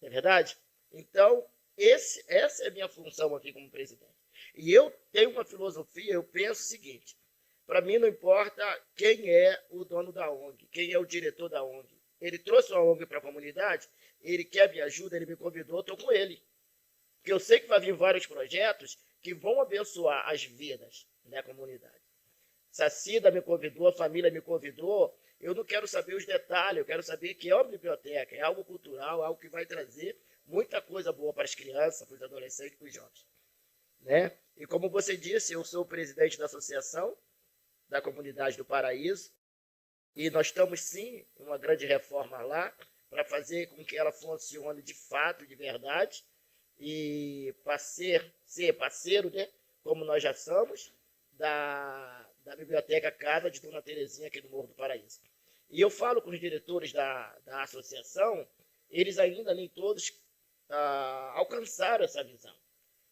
Speaker 6: não é verdade? Então, essa é a minha função aqui como presidente. E eu tenho uma filosofia, eu penso o seguinte, para mim não importa quem é o dono da ONG, quem é o diretor da ONG. Ele trouxe uma ONG para a comunidade, ele quer me ajuda, ele me convidou, estou com ele. Porque eu sei que vai vir vários projetos que vão abençoar as vidas da comunidade. Se a Cida me convidou, a família me convidou, eu não quero saber os detalhes, eu quero saber que é uma biblioteca, é algo cultural, algo que vai trazer muita coisa boa para as crianças, para os adolescentes, para os jovens. Né? E como você disse, eu sou o presidente da associação da comunidade do Paraíso, e nós estamos sim em uma grande reforma lá, para fazer com que ela funcione de fato, de verdade, e para ser parceiro, né, como nós já somos, da Biblioteca Casa de Dona Terezinha aqui no Morro do Paraíso. E eu falo com os diretores da associação, eles ainda nem todos alcançaram essa visão.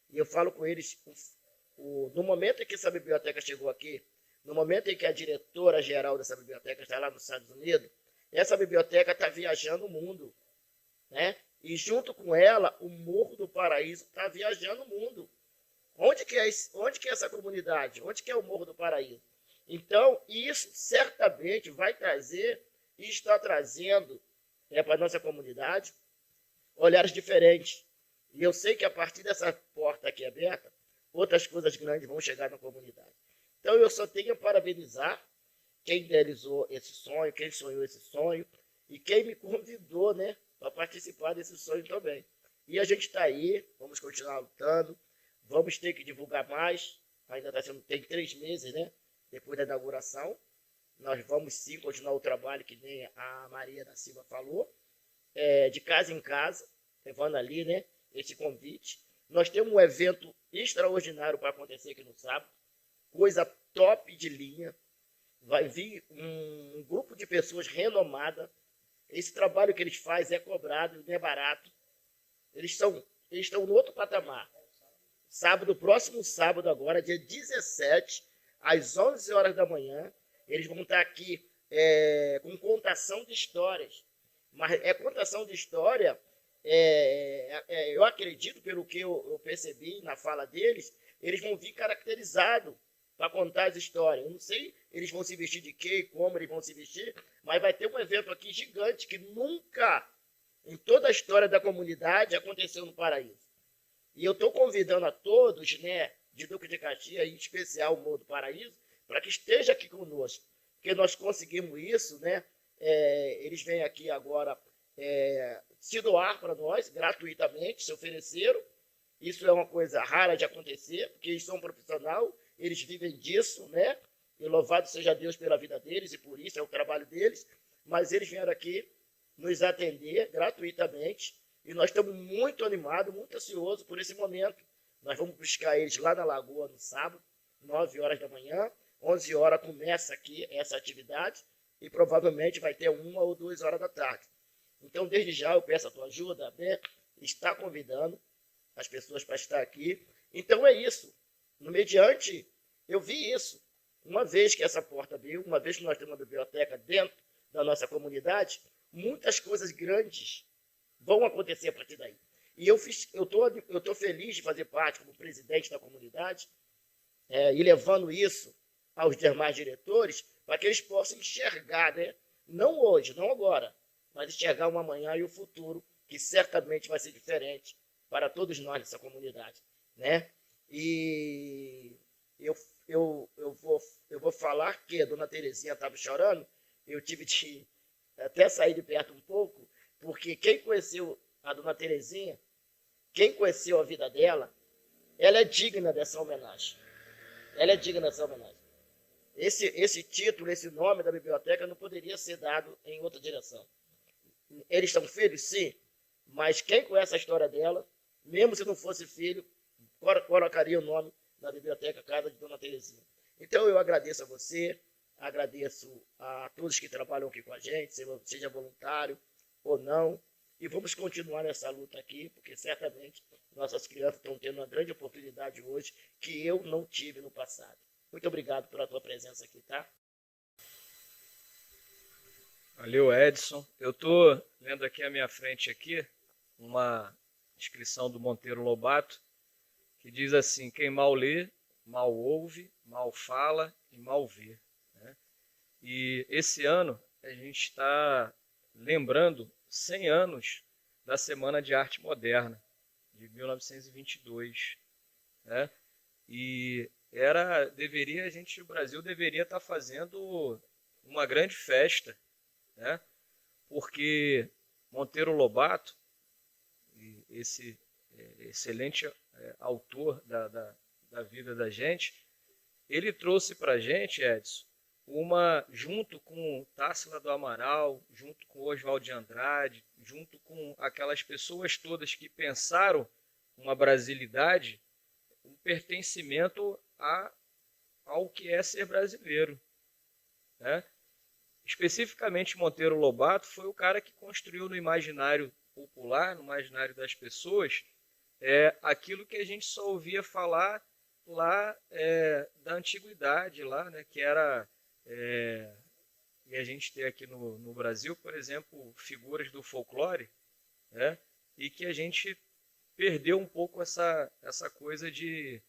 Speaker 6: E eu falo com eles, no momento em que essa biblioteca chegou aqui, no momento em que a diretora-geral dessa biblioteca está lá nos Estados Unidos, essa biblioteca está viajando o mundo, né? E junto com ela, o Morro do Paraíso está viajando o mundo. Onde que é essa comunidade? Onde que é o Morro do Paraíso? Então, isso certamente vai trazer e está trazendo para a nossa comunidade olhares diferentes. E eu sei que a partir dessa porta aqui aberta, outras coisas grandes vão chegar na comunidade. Então, eu só tenho a parabenizar quem idealizou esse sonho, quem sonhou esse sonho e quem me convidou, né, para participar desse sonho também. E a gente está aí, vamos continuar lutando, vamos ter que divulgar mais, ainda está sendo, tem 3 meses, né, depois da inauguração. Nós vamos sim continuar o trabalho que nem a Maria da Silva falou, de casa em casa, levando ali, né, esse convite. Nós temos um evento extraordinário para acontecer aqui no sábado, coisa top de linha. Vai vir um grupo de pessoas renomada. Esse trabalho que eles fazem é cobrado, não é barato. Eles estão no outro patamar. Próximo sábado agora, dia 17, às 11 horas da manhã, eles vão estar aqui com contação de histórias. Mas contação de história, eu acredito, pelo que eu percebi na fala deles, eles vão vir caracterizados para contar as histórias. Eu não sei, eles vão se vestir de quê e como eles vão se vestir, mas vai ter um evento aqui gigante que nunca, em toda a história da comunidade, aconteceu no Paraíso. E eu estou convidando a todos, né, de Duque de Caxias, em especial o Morro do Paraíso, para que esteja aqui conosco, porque nós conseguimos isso, né? Eles vêm aqui agora se doar para nós, gratuitamente, se ofereceram. Isso é uma coisa rara de acontecer, porque eles são profissionais, eles vivem disso, né? E louvado seja Deus pela vida deles, e por isso é o trabalho deles. Mas eles vieram aqui nos atender gratuitamente, e nós estamos muito animados, muito ansiosos por esse momento. Nós vamos buscar eles lá na Lagoa no sábado, 9 horas da manhã, 11 horas começa aqui essa atividade, e provavelmente vai ter 1 ou 2 horas da tarde. Então, desde já, eu peço a tua ajuda, né? Está convidando as pessoas para estar aqui. Então, é isso. No mediante, eu vi isso. Uma vez que essa porta abriu, uma vez que nós temos uma biblioteca dentro da nossa comunidade, muitas coisas grandes vão acontecer a partir daí. E eu estou feliz de fazer parte como presidente da comunidade e levando isso aos demais diretores para que eles possam enxergar, né? Não hoje, não agora, mas enxergar um amanhã e o futuro que certamente vai ser diferente para todos nós nessa comunidade, né? E eu vou falar que a Dona Terezinha estava chorando, eu tive de até sair de perto um pouco, porque quem conheceu a Dona Terezinha, quem conheceu a vida dela, ela é digna dessa homenagem. Ela é digna dessa homenagem. Esse título, esse nome da biblioteca não poderia ser dado em outra direção. Eles são filhos, sim, mas quem conhece a história dela, mesmo se não fosse filho, colocaria o nome na Biblioteca Casa de Dona Terezinha. Então eu agradeço a você, agradeço a todos que trabalham aqui com a gente, seja voluntário ou não, e vamos continuar nessa luta aqui, porque certamente nossas crianças estão tendo uma grande oportunidade hoje que eu não tive no passado. Muito obrigado pela tua presença aqui, tá?
Speaker 1: Valeu, Edson. Eu estou lendo aqui à minha frente aqui uma inscrição do Monteiro Lobato, que diz assim: quem mal lê, mal ouve, mal fala e mal vê, né? E esse ano a gente está lembrando 100 anos da Semana de Arte Moderna, de 1922, né? E o Brasil deveria estar fazendo uma grande festa, né? Porque Monteiro Lobato, esse excelente autor da vida da gente, ele trouxe para a gente, Edson, junto com Társila do Amaral, junto com Oswald de Andrade, junto com aquelas pessoas todas que pensaram uma brasilidade, um pertencimento ao que é ser brasileiro, né? Especificamente Monteiro Lobato foi o cara que construiu no imaginário popular, no imaginário das pessoas, aquilo que a gente só ouvia falar lá da antiguidade, lá, né, que era e a gente tem aqui no Brasil, por exemplo, figuras do folclore, né, e que a gente perdeu um pouco essa coisa de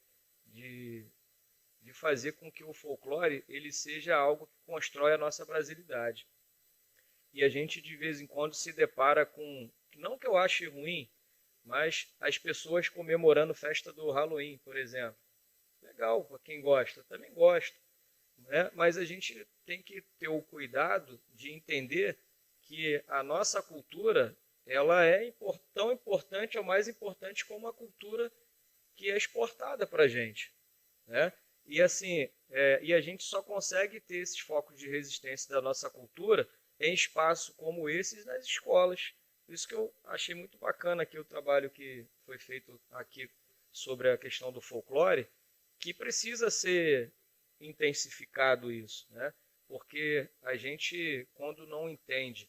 Speaker 1: fazer com que o folclore ele seja algo que constrói a nossa brasilidade. E a gente de vez em quando se depara com, não que eu ache ruim, mas as pessoas comemorando festa do Halloween, por exemplo. Legal, para quem gosta, também gosto, né? Mas a gente tem que ter o cuidado de entender que a nossa cultura ela é tão importante ou mais importante como a cultura que é exportada para a gente, né? E assim, e a gente só consegue ter esses focos de resistência da nossa cultura em espaços como esses nas escolas. Por isso que eu achei muito bacana aqui o trabalho que foi feito aqui sobre a questão do folclore, que precisa ser intensificado isso, né? Porque a gente, quando não entende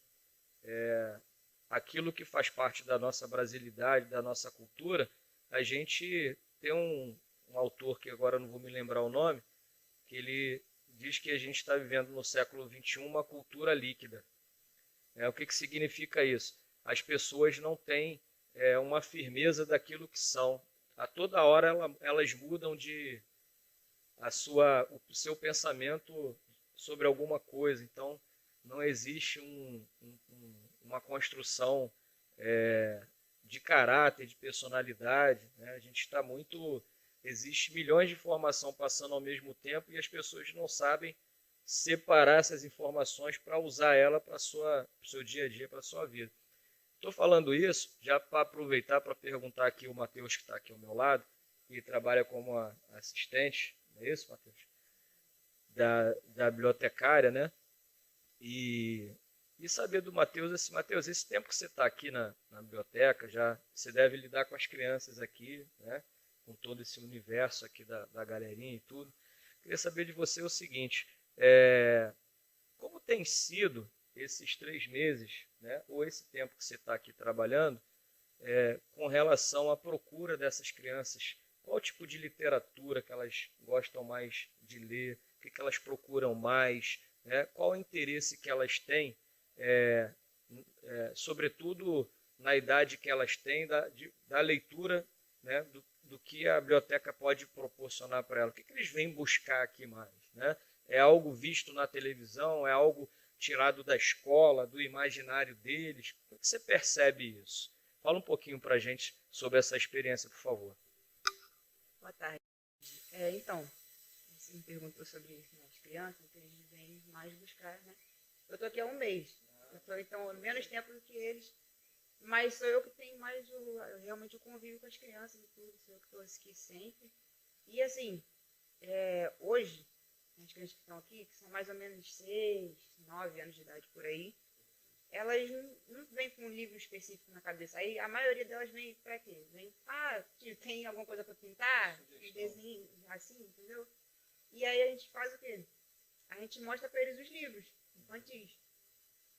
Speaker 1: aquilo que faz parte da nossa brasilidade, da nossa cultura, a gente tem um autor que agora não vou me lembrar o nome, que ele diz que a gente está vivendo no século XXI uma cultura líquida. O que significa isso? As pessoas não têm uma firmeza daquilo que são. A toda hora elas mudam o seu pensamento sobre alguma coisa. Então, não existe uma construção de caráter, de personalidade, né? A gente está muito... Existe milhões de informação passando ao mesmo tempo e as pessoas não sabem separar essas informações para usar ela para o seu dia a dia, para a sua vida. Estou falando isso já para aproveitar para perguntar aqui o Matheus, que está aqui ao meu lado, que trabalha como assistente, não é isso, Matheus? Da bibliotecária, né? E saber do Matheus, Matheus, esse tempo que você está aqui na biblioteca, você deve lidar com as crianças aqui, né? Com todo esse universo aqui da galerinha e tudo. Queria saber de você o seguinte, como tem sido esses 3 meses, né, ou esse tempo que você está aqui trabalhando, com relação à procura dessas crianças? Qual tipo de literatura que elas gostam mais de ler? O que elas procuram mais? Né? Qual o interesse que elas têm, sobretudo na idade que elas têm, da leitura, né, do que a biblioteca pode proporcionar para elas? O que eles vêm buscar aqui mais, né? É algo visto na televisão? É algo tirado da escola, do imaginário deles? Como você percebe isso? Fala um pouquinho para a gente sobre essa experiência, por favor.
Speaker 7: Boa tarde. Então, você me perguntou sobre as crianças, que eles vêm mais buscar, né? Eu estou aqui há 1 mês. Eu estou, então, menos tempo do que eles. Mas sou eu que tenho mais realmente o convívio com as crianças e tudo, sou eu que estou aqui sempre. E assim, hoje, as crianças que estão aqui, que são mais ou menos 6, 9 anos de idade por aí, elas não vêm com um livro específico na cabeça. Aí a maioria delas vem para quê? Vem, tio, tem alguma coisa para pintar? Desenho, assim, entendeu? E aí a gente faz o quê? A gente mostra para eles os livros infantis.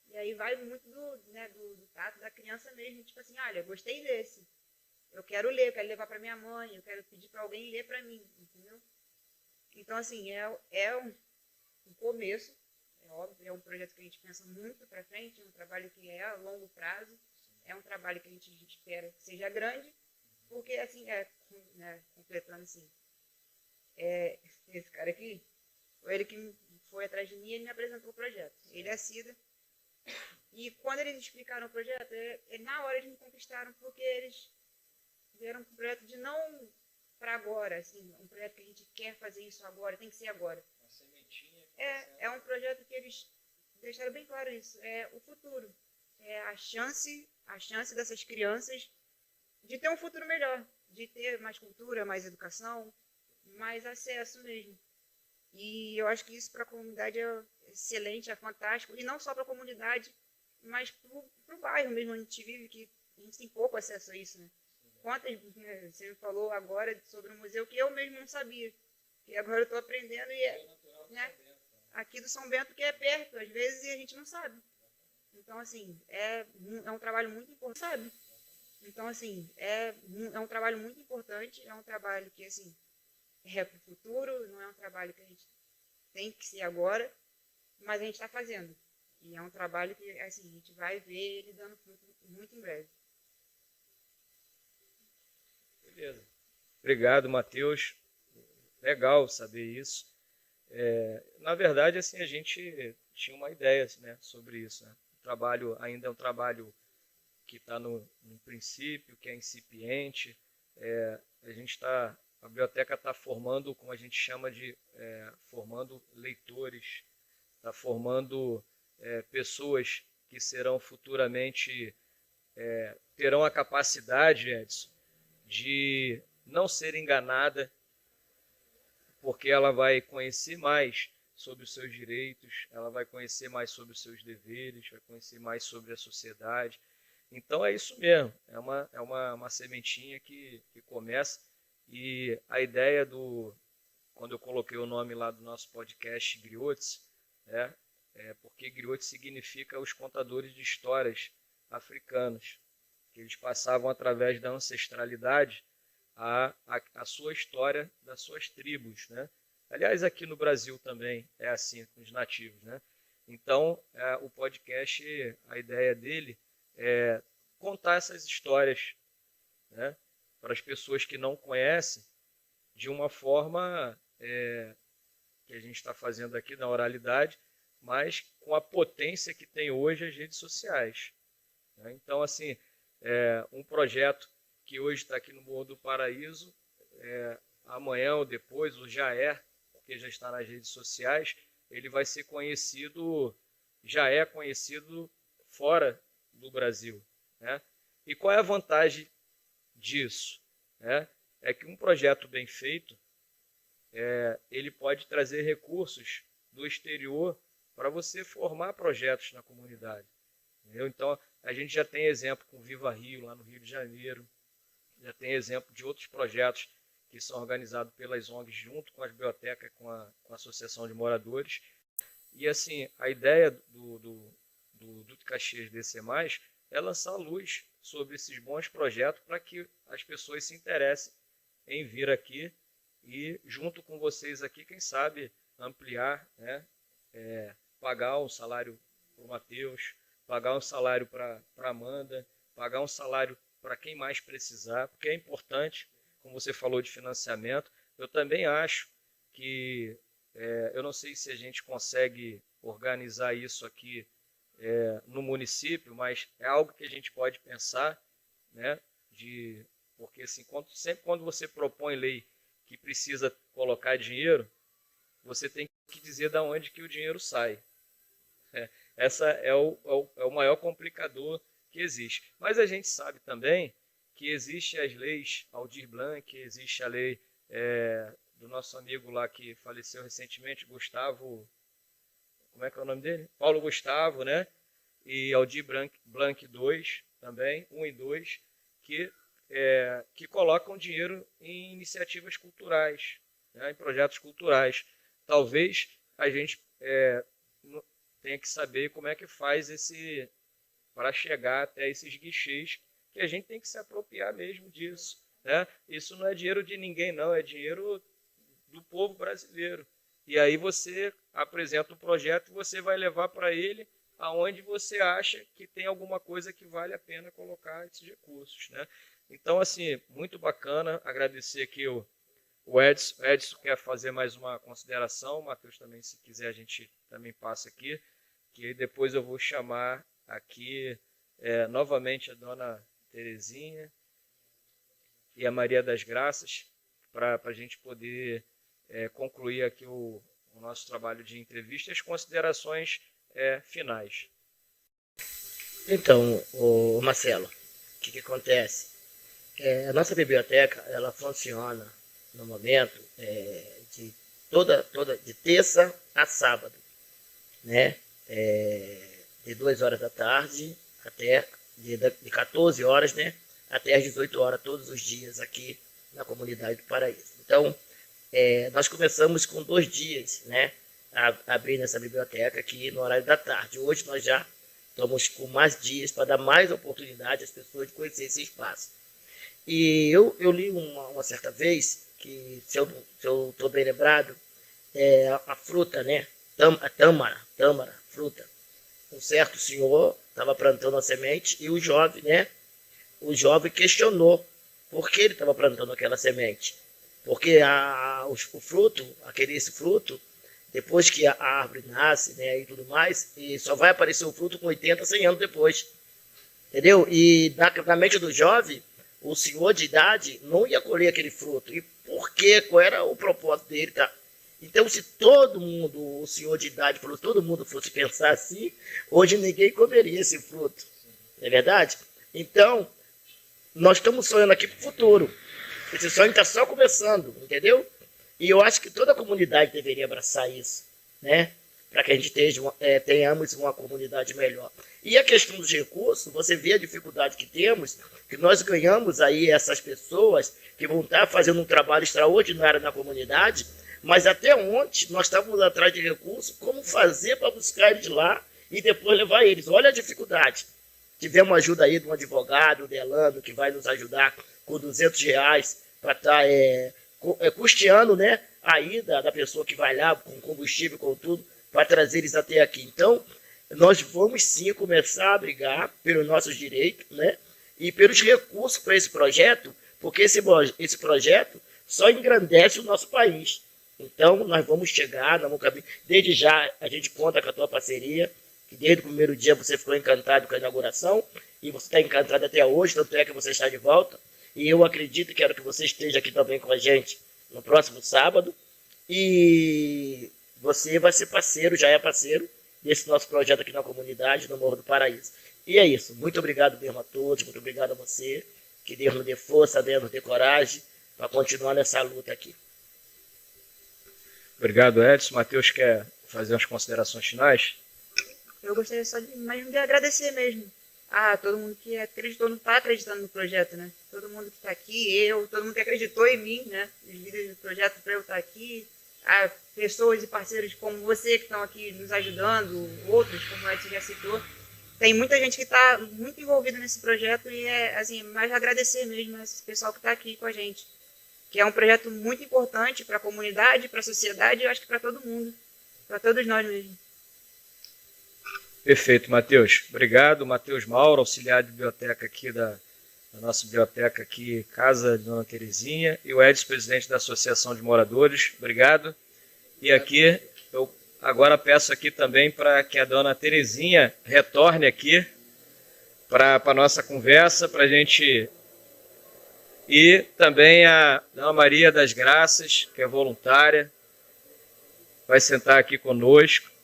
Speaker 7: E aí vai muito do tato da criança mesmo, tipo assim, olha, gostei desse. Eu quero ler, eu quero levar para minha mãe, eu quero pedir para alguém ler para mim, entendeu? Então, assim, é um começo, é óbvio, é um projeto que a gente pensa muito para frente, é um trabalho que é a longo prazo, é um trabalho que a gente espera que seja grande, porque, assim, completando assim, esse cara aqui, foi ele que foi atrás de mim e ele me apresentou o projeto. Ele é a Cida. E quando eles explicaram o projeto, na hora eles me conquistaram, porque eles vieram com um projeto de não para agora, assim, um projeto que a gente quer fazer isso agora, tem que ser agora.
Speaker 1: Uma sementinha.
Speaker 7: É um projeto que eles deixaram bem claro isso, é o futuro. É a chance dessas crianças de ter um futuro melhor, de ter mais cultura, mais educação, mais acesso mesmo. E eu acho que isso para a comunidade é excelente, é fantástico, e não só para a comunidade, mas para o bairro mesmo onde a gente vive, que a gente tem pouco acesso a isso, né? Quantas, você me falou agora sobre um museu que eu mesmo não sabia, e agora eu estou aprendendo, aqui do São Bento, que é perto, às vezes, e a gente não sabe. Então, assim, é um trabalho muito importante, sabe? Então, assim, é um trabalho muito importante, é um trabalho que, assim, é para o futuro, não é um trabalho que a gente tem que ser agora, mas a gente está fazendo. E é um trabalho que, assim, a gente vai ver ele dando fruto muito em breve.
Speaker 1: Beleza. Obrigado, Matheus. Legal saber isso. Na verdade, assim, a gente tinha uma ideia, né, sobre isso. Né? O trabalho ainda é um trabalho que está no princípio, que é incipiente. A biblioteca está formando, como a gente chama de, formando leitores, está formando pessoas que serão futuramente, terão a capacidade, Edson, de não ser enganada, porque ela vai conhecer mais sobre os seus direitos, ela vai conhecer mais sobre os seus deveres, vai conhecer mais sobre a sociedade. Então é isso mesmo, é uma sementinha que começa, e a ideia quando eu coloquei o nome lá do nosso podcast, Griotes, porque Griotes significa os contadores de histórias africanos, que eles passavam através da ancestralidade a sua história das suas tribos, né? Aliás, aqui no Brasil também é assim, com os nativos, né? Então, o podcast, a ideia dele é contar essas histórias, né, para as pessoas que não conhecem, de uma forma que a gente está fazendo aqui na oralidade, mas com a potência que tem hoje as redes sociais. Né? Então, assim, um projeto que hoje está aqui no Morro do Paraíso, amanhã ou depois, ou já porque já está nas redes sociais, ele vai ser conhecido, já é conhecido fora do Brasil. Né? E qual é a vantagem disso? É que um projeto bem feito, ele pode trazer recursos do exterior para você formar projetos na comunidade. Entendeu? Então, a gente já tem exemplo com Viva Rio, lá no Rio de Janeiro, já tem exemplo de outros projetos que são organizados pelas ONGs junto com as bibliotecas, com a Associação de Moradores. E assim, a ideia do Caxias DC+, é lançar luz sobre esses bons projetos para que as pessoas se interessem em vir aqui e, junto com vocês aqui, quem sabe, ampliar, né? Pagar um salário para o Matheus, pagar um salário para a Amanda, pagar um salário para quem mais precisar, porque é importante, como você falou de financiamento. Eu também acho que, eu não sei se a gente consegue organizar isso aqui no município, mas é algo que a gente pode pensar, né? Porque assim, sempre quando você propõe lei que precisa colocar dinheiro, você tem que dizer de onde que o dinheiro sai. Essa é o maior complicador que existe. Mas a gente sabe também que existe as leis Aldir Blanc, existe a lei do nosso amigo lá que faleceu recentemente, Gustavo, como é que é o nome dele? Paulo Gustavo, né? E Aldir Blanc 2 também, 1 e 2, que colocam dinheiro em iniciativas culturais, né? Em projetos culturais. Talvez a gente tenha que saber como é que faz para chegar até esses guichês, que a gente tem que se apropriar mesmo disso. Né? Isso não é dinheiro de ninguém, não, é dinheiro do povo brasileiro. E aí você apresenta um projeto e você vai levar para ele aonde você acha que tem alguma coisa que vale a pena colocar esses recursos. Né? Então, assim, muito bacana, agradecer aqui O Edson quer fazer mais uma consideração, o Matheus também, se quiser, a gente também passa aqui, que aí depois eu vou chamar aqui novamente a dona Terezinha e a Maria das Graças, para a gente poder concluir aqui o nosso trabalho de entrevista e as considerações finais.
Speaker 6: Então, Marcelo, o que acontece? A nossa biblioteca, ela funciona no momento de terça a sábado, né? De 2 horas da tarde até de 14 horas, né? Até às 18 horas todos os dias aqui na comunidade do Paraíso. Então, nós começamos com 2 dias, né? Abrindo essa biblioteca aqui no horário da tarde. Hoje nós já estamos com mais dias para dar mais oportunidade às pessoas de conhecer esse espaço. E eu li uma certa vez que, se eu estou bem lembrado, a fruta, né? A tâmara, fruta. Um certo senhor estava plantando a semente e o jovem, né? O jovem questionou por que ele estava plantando aquela semente. Porque o fruto, esse fruto, depois que a árvore nasce, né, e tudo mais, e só vai aparecer o fruto com 80, 100 anos depois. Entendeu? E na mente do jovem, o senhor de idade não ia colher aquele fruto. E por quê? Qual era o propósito dele? Tá? Então, se todo mundo, o senhor de idade falou, todo mundo fosse pensar assim, hoje ninguém comeria esse fruto. Não é verdade? Então, nós estamos sonhando aqui para o futuro. Esse sonho está só começando, entendeu? E eu acho que toda a comunidade deveria abraçar isso, né? Para que a gente tenhamos uma comunidade melhor. E a questão dos recursos, você vê a dificuldade que temos, que nós ganhamos aí essas pessoas que vão estar fazendo um trabalho extraordinário na comunidade, mas até ontem nós estávamos atrás de recursos, como fazer para buscar eles lá e depois levar eles. Olha a dificuldade. Tivemos ajuda aí de um advogado, o Delano, que vai nos ajudar com R$200 para estar custeando, né, a ida da pessoa que vai lá com combustível, com tudo, para trazer eles até aqui. Então, nós vamos sim começar a brigar pelos nossos direitos, né, e pelos recursos para esse projeto, porque esse projeto só engrandece o nosso país. Então, nós vamos chegar, desde já a gente conta com a tua parceria, que desde o primeiro dia você ficou encantado com a inauguração, e você está encantado até hoje, tanto é que você está de volta, e eu acredito que quero que você esteja aqui também com a gente no próximo sábado, e você vai ser parceiro, já é parceiro, desse nosso projeto aqui na comunidade, no Morro do Paraíso. E é isso, muito obrigado mesmo a todos, muito obrigado a você, que Deus nos dê força, Deus nos dê coragem, para continuar nessa luta aqui.
Speaker 1: Obrigado, Edson. Matheus quer fazer umas considerações finais?
Speaker 7: Eu gostaria só de agradecer mesmo a todo mundo que acreditou, não está acreditando no projeto, né? Todo mundo que está aqui, todo mundo que acreditou em mim, né? Os líderes do projeto para eu estar aqui, a pessoas e parceiros como você que estão aqui nos ajudando, outros, como o Edson já citou. Tem muita gente que está muito envolvida nesse projeto e assim, mais agradecer mesmo a esse pessoal que está aqui com a gente. Que é um projeto muito importante para a comunidade, para a sociedade e eu acho que para todo mundo, para todos nós mesmo.
Speaker 1: Perfeito, Matheus. Obrigado. Matheus Mauro, auxiliar de biblioteca aqui da nossa biblioteca aqui, Casa de Dona Terezinha, e o Edson, presidente da Associação de Moradores. Obrigado. E aqui, eu agora peço aqui também para que a Dona Terezinha retorne aqui para a nossa conversa, para a gente... E também a Dona Maria das Graças, que é voluntária, vai sentar aqui conosco.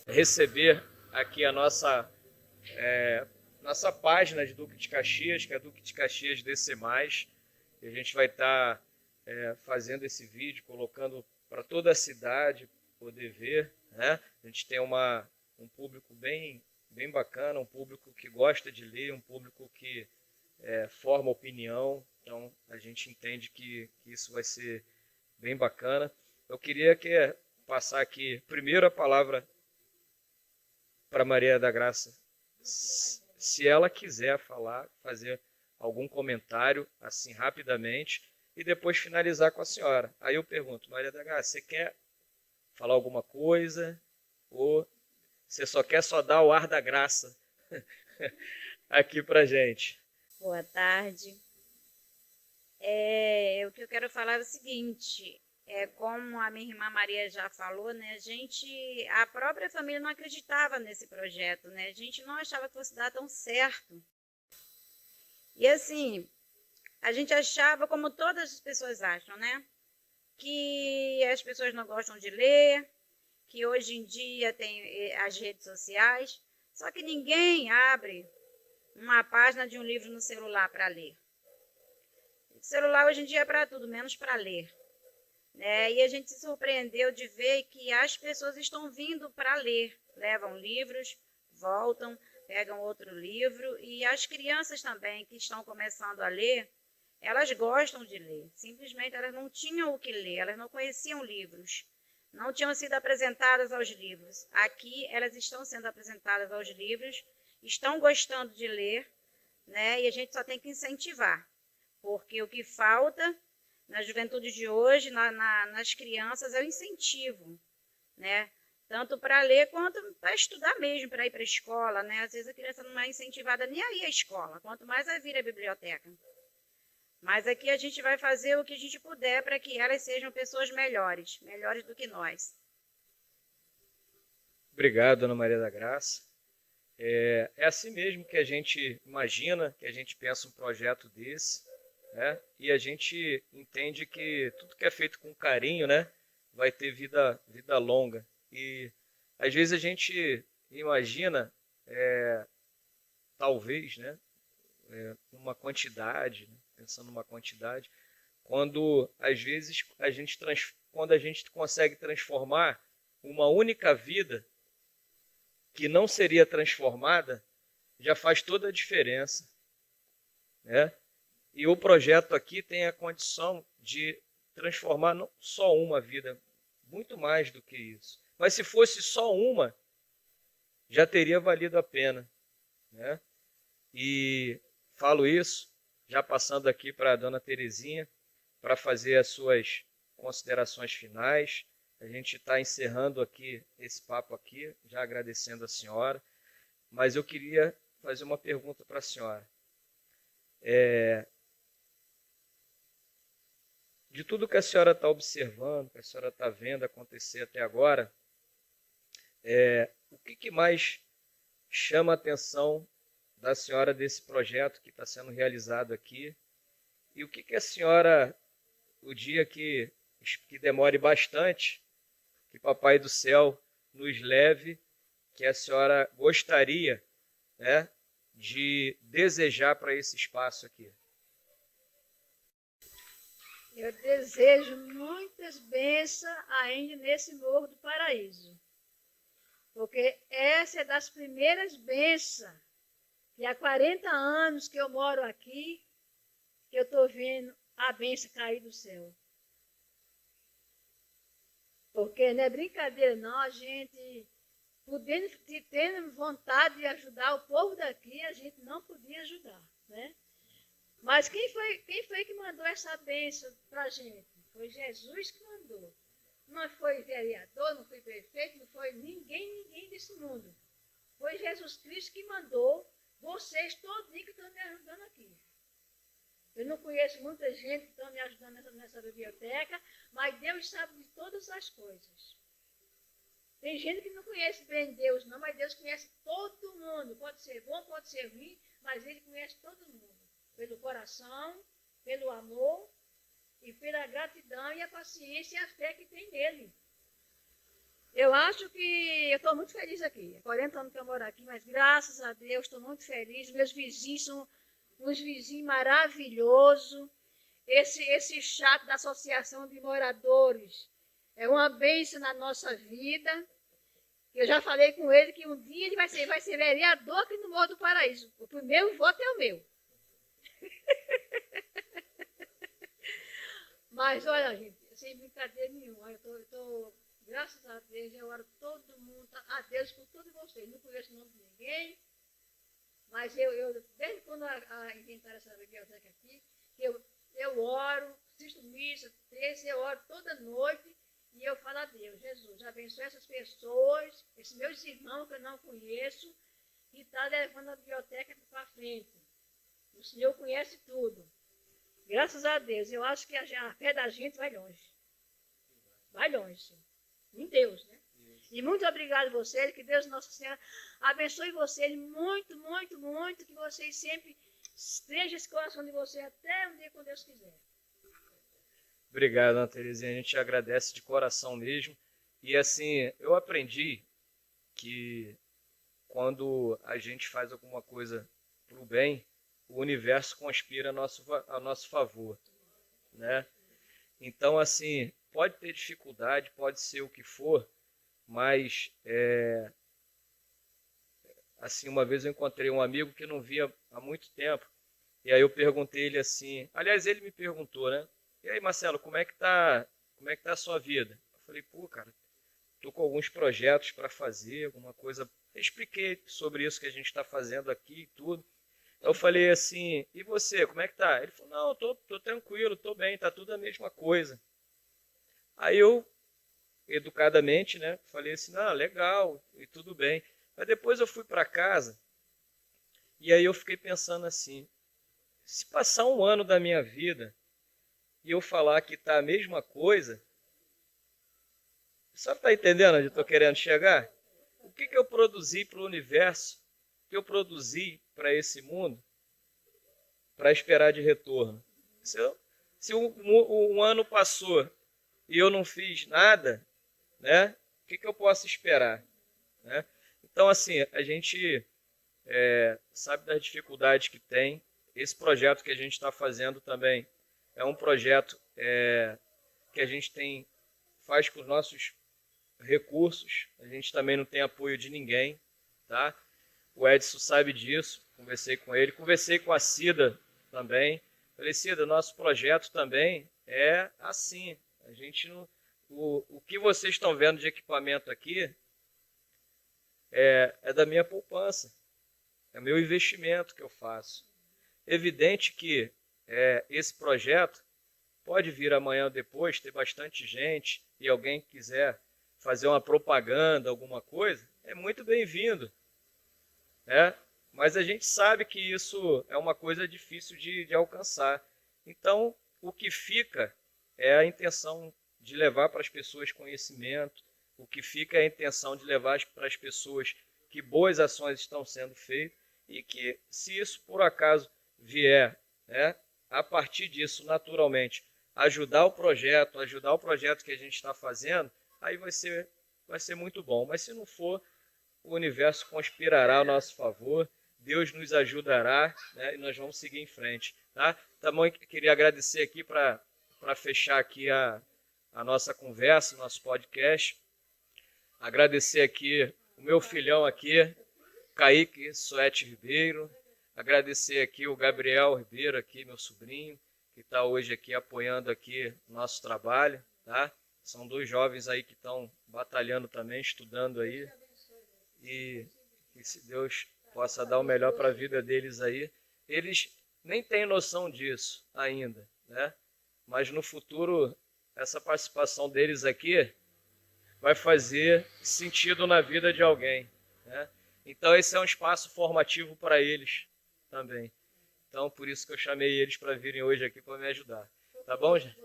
Speaker 1: Receber aqui a nossa página de Duque de Caxias, que é Duque de Caxias DC+, e a gente vai estar fazendo esse vídeo, colocando para toda a cidade poder ver, né? A gente tem um público bem bacana, um público que gosta de ler, um público que forma opinião, então a gente entende que isso vai ser bem bacana. Eu queria passar aqui primeiro a palavra para Maria da Graça, se ela quiser fazer algum comentário assim rapidamente e depois finalizar com a senhora. Aí eu pergunto, Maria da Graça, você quer falar alguma coisa ou você só quer dar o ar da graça aqui para gente?
Speaker 8: Boa tarde.
Speaker 4: O que eu quero falar é o seguinte, como a minha irmã Maria já falou, né, a própria família não acreditava nesse projeto, né, a gente não achava que fosse dar tão certo. E assim, a gente achava, como todas as pessoas acham, né, que as pessoas não gostam de ler, que hoje em dia tem as redes sociais, só que ninguém abre uma página de um livro no celular para ler. O celular hoje em dia é para tudo, menos para ler. Né? E a gente se surpreendeu de ver que as pessoas estão vindo para ler. Levam livros, voltam, pegam outro livro. E as crianças também que estão começando a ler, elas gostam de ler. Simplesmente elas não tinham o que ler, elas não conheciam livros. Não tinham sido apresentadas aos livros. Aqui elas estão sendo apresentadas aos livros, estão gostando de ler, né? E a gente só tem que incentivar. Porque o que falta na juventude de hoje, nas crianças, é o incentivo, né? Tanto para ler quanto para estudar mesmo, para ir para a escola, né? Às vezes a criança não é incentivada nem a ir à escola, quanto mais a vir à biblioteca. Mas aqui a gente vai fazer o que a gente puder para que elas sejam pessoas melhores do que nós.
Speaker 1: Obrigado, Ana Maria da Graça. É assim mesmo que a gente imagina, que a gente pensa um projeto desse, né? E a gente entende que tudo que é feito com carinho, né, vai ter vida longa. E às vezes a gente imagina, talvez, né, uma quantidade, né, pensando numa quantidade, quando às vezes quando a gente consegue transformar uma única vida que não seria transformada, já faz toda a diferença, né? E o projeto aqui tem a condição de transformar não só uma vida, muito mais do que isso. Mas se fosse só uma, já teria valido a pena, né? E falo isso, já passando aqui para a dona Terezinha, para fazer as suas considerações finais. A gente está encerrando aqui esse papo aqui, já agradecendo a senhora, mas eu queria fazer uma pergunta para a senhora. De tudo que a senhora está observando, que a senhora está vendo acontecer até agora, o que mais chama a atenção da senhora desse projeto que está sendo realizado aqui? E o que a senhora, o dia que demore bastante, que Papai do Céu nos leve, que a senhora gostaria, né, de desejar para esse espaço aqui?
Speaker 2: Eu desejo muitas bênçãos ainda nesse Morro do Paraíso. Porque essa é das primeiras bênçãos. E há 40 anos que eu moro aqui, que eu estou vendo a bênção cair do céu. Porque não é brincadeira não, a gente, tendo vontade de ajudar o povo daqui, a gente não podia ajudar, né? Mas quem foi que mandou essa bênção para a gente? Foi Jesus que mandou. Não foi vereador, não foi prefeito, não foi ninguém desse mundo. Foi Jesus Cristo que mandou vocês todos que estão me ajudando aqui. Eu não conheço muita gente que está me ajudando nessa biblioteca, mas Deus sabe de todas as coisas. Tem gente que não conhece bem Deus, não, mas Deus conhece todo mundo. Pode ser bom, pode ser ruim, mas Ele conhece todo mundo. Pelo coração, pelo amor e pela gratidão e a paciência e a fé que tem nele. Eu acho que eu estou muito feliz aqui. Há 40 anos que eu moro aqui, mas graças a Deus estou muito feliz. Meus vizinhos são uns vizinhos maravilhosos. Esse chato da Associação de Moradores é uma bênção na nossa vida. Eu já falei com ele que um dia ele vai ser vereador aqui no Morro do Paraíso. O primeiro voto é o meu. Mas olha, gente, sem brincadeira nenhuma, graças a Deus, eu oro todo mundo, a Deus por todos vocês. Não conheço o nome de ninguém, mas desde quando inventaram essa biblioteca aqui, eu oro, assisto missa, eu oro toda noite e eu falo a Deus, Jesus, abençoe essas pessoas, esses meus irmãos que eu não conheço, que estão levando a biblioteca para frente. O Senhor conhece tudo. Graças a Deus. Eu acho que a fé da gente vai longe. Vai longe, sim. Em Deus, né? E muito obrigado a vocês, que Deus Nossa Senhora abençoe vocês muito, muito, muito, que vocês sempre estejam esse coração de vocês até um dia que Deus quiser.
Speaker 1: Obrigado, Ana Terezinha. A gente agradece de coração mesmo. E assim, eu aprendi que quando a gente faz alguma coisa para o bem, o universo conspira a nosso favor, né? Então, assim, pode ter dificuldade, pode ser o que for, mas, assim, uma vez eu encontrei um amigo que não via há muito tempo, e aí eu perguntei ele assim, aliás, ele me perguntou, né? E aí, Marcelo, como é que tá a sua vida? Eu falei, pô, cara, tô com alguns projetos para fazer, alguma coisa. Eu expliquei sobre isso que a gente está fazendo aqui e tudo. Eu falei assim, e você, como é que tá? Ele falou, não, tô tranquilo, tô bem, tá tudo a mesma coisa. Aí eu, educadamente, né, falei assim, não, legal, e tudo bem. Mas depois eu fui para casa, e aí eu fiquei pensando assim, se passar um ano da minha vida, e eu falar que tá a mesma coisa, só está entendendo onde eu estou querendo chegar? O que eu produzi para o universo, o que eu produzi para esse mundo, para esperar de retorno? Se um ano passou e eu não fiz nada, né? O que eu posso esperar? Né? Então, assim, a gente sabe das dificuldades que tem. Esse projeto que a gente está fazendo também é um projeto que a gente faz com os nossos recursos, a gente também não tem apoio de ninguém, tá? O Edson sabe disso, conversei com ele, conversei com a Cida também, falei, Cida, nosso projeto também é assim, a gente não, o que vocês estão vendo de equipamento aqui é da minha poupança, é meu investimento que eu faço. Evidente que esse projeto pode vir amanhã ou depois, ter bastante gente e alguém quiser fazer uma propaganda, alguma coisa, é muito bem-vindo, né? Mas a gente sabe que isso é uma coisa difícil de alcançar. Então, o que fica é a intenção de levar para as pessoas conhecimento, o que fica é a intenção de levar para as pessoas que boas ações estão sendo feitas e que, se isso por acaso vier, né, a partir disso, naturalmente, ajudar o projeto que a gente está fazendo, aí vai ser muito bom. Mas se não for, o universo conspirará ao nosso favor, Deus nos ajudará, né, e nós vamos seguir em frente. Tá? Também queria agradecer aqui para fechar aqui a nossa conversa, nosso podcast. Agradecer aqui o meu filhão aqui, Kaique Suete Ribeiro. Agradecer aqui o Gabriel Ribeiro, aqui, meu sobrinho, que está hoje aqui apoiando aqui o nosso trabalho. Tá? São dois jovens aí que estão batalhando também, estudando aí. E que se Deus possa dar o melhor para a vida deles aí. Eles nem têm noção disso ainda, né? Mas no futuro, essa participação deles aqui vai fazer sentido na vida de alguém, né? Então esse é um espaço formativo para eles também. Então por isso que eu chamei eles para virem hoje aqui para me ajudar. Tá bom, gente?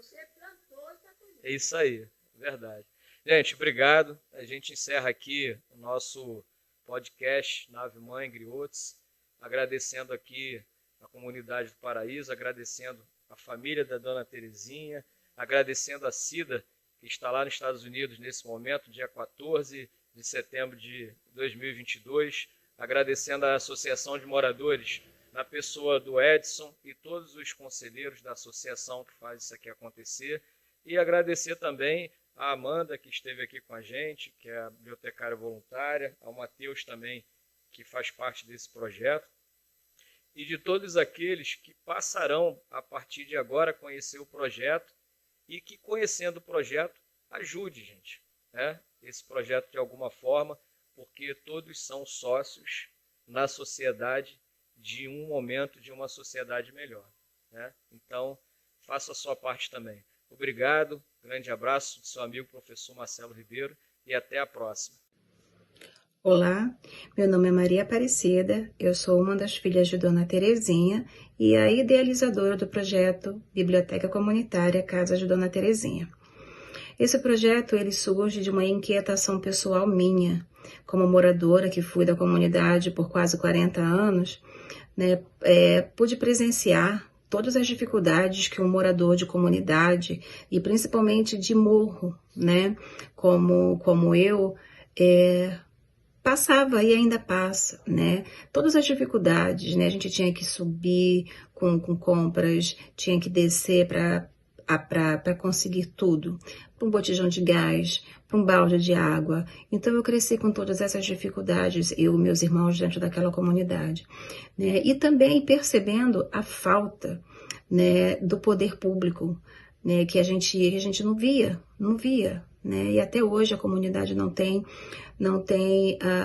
Speaker 1: É isso aí, verdade. Gente, obrigado. A gente encerra aqui o nosso podcast Nave Mãe Griotes, agradecendo aqui a comunidade do Paraíso, agradecendo a família da Dona Terezinha, agradecendo a Cida, que está lá nos Estados Unidos nesse momento, dia 14 de setembro de 2022, agradecendo a Associação de Moradores, na pessoa do Edson e todos os conselheiros da associação que faz isso aqui acontecer, e agradecer também a Amanda, que esteve aqui com a gente, que é a bibliotecária voluntária, ao Matheus também, que faz parte desse projeto, e de todos aqueles que passarão, a partir de agora, a conhecer o projeto e que, conhecendo o projeto, ajude, gente, né? Esse projeto de alguma forma, porque todos são sócios na sociedade de um momento de uma sociedade melhor, né? Então, faça a sua parte também. Obrigado, grande abraço do seu amigo professor Marcelo Ribeiro e até a próxima.
Speaker 8: Olá, meu nome é Maria Aparecida, eu sou uma das filhas de Dona Terezinha e a idealizadora do projeto Biblioteca Comunitária Casa de Dona Terezinha. Esse projeto ele surge de uma inquietação pessoal minha, como moradora que fui da comunidade por quase 40 anos, né, pude presenciar todas as dificuldades que um morador de comunidade e principalmente de morro, né, como eu, passava e ainda passa, né? Todas as dificuldades, né? A gente tinha que subir com compras, tinha que descer para conseguir tudo, para um botijão de gás, para um balde de água. Então eu cresci com todas essas dificuldades, eu e meus irmãos dentro daquela comunidade, né? E também percebendo a falta, né, do poder público, né, que a gente não via, né? E até hoje a comunidade não tem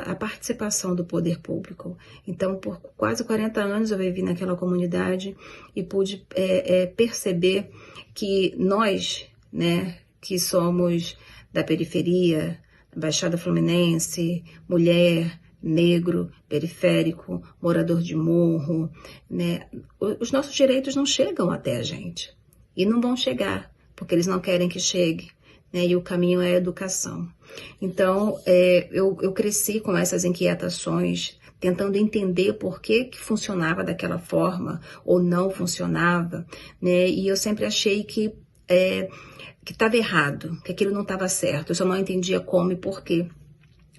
Speaker 8: a participação do poder público. Então, por quase 40 anos eu vivi naquela comunidade e pude perceber que nós, né, que somos da periferia, Baixada Fluminense, mulher, negro, periférico, morador de morro, né, os nossos direitos não chegam até a gente. E não vão chegar, porque eles não querem que chegue, né, e o caminho é a educação. Então, eu cresci com essas inquietações, tentando entender por que funcionava daquela forma ou não funcionava, né? E eu sempre achei que estava errado, que aquilo não estava certo. Eu só não entendia como e por quê.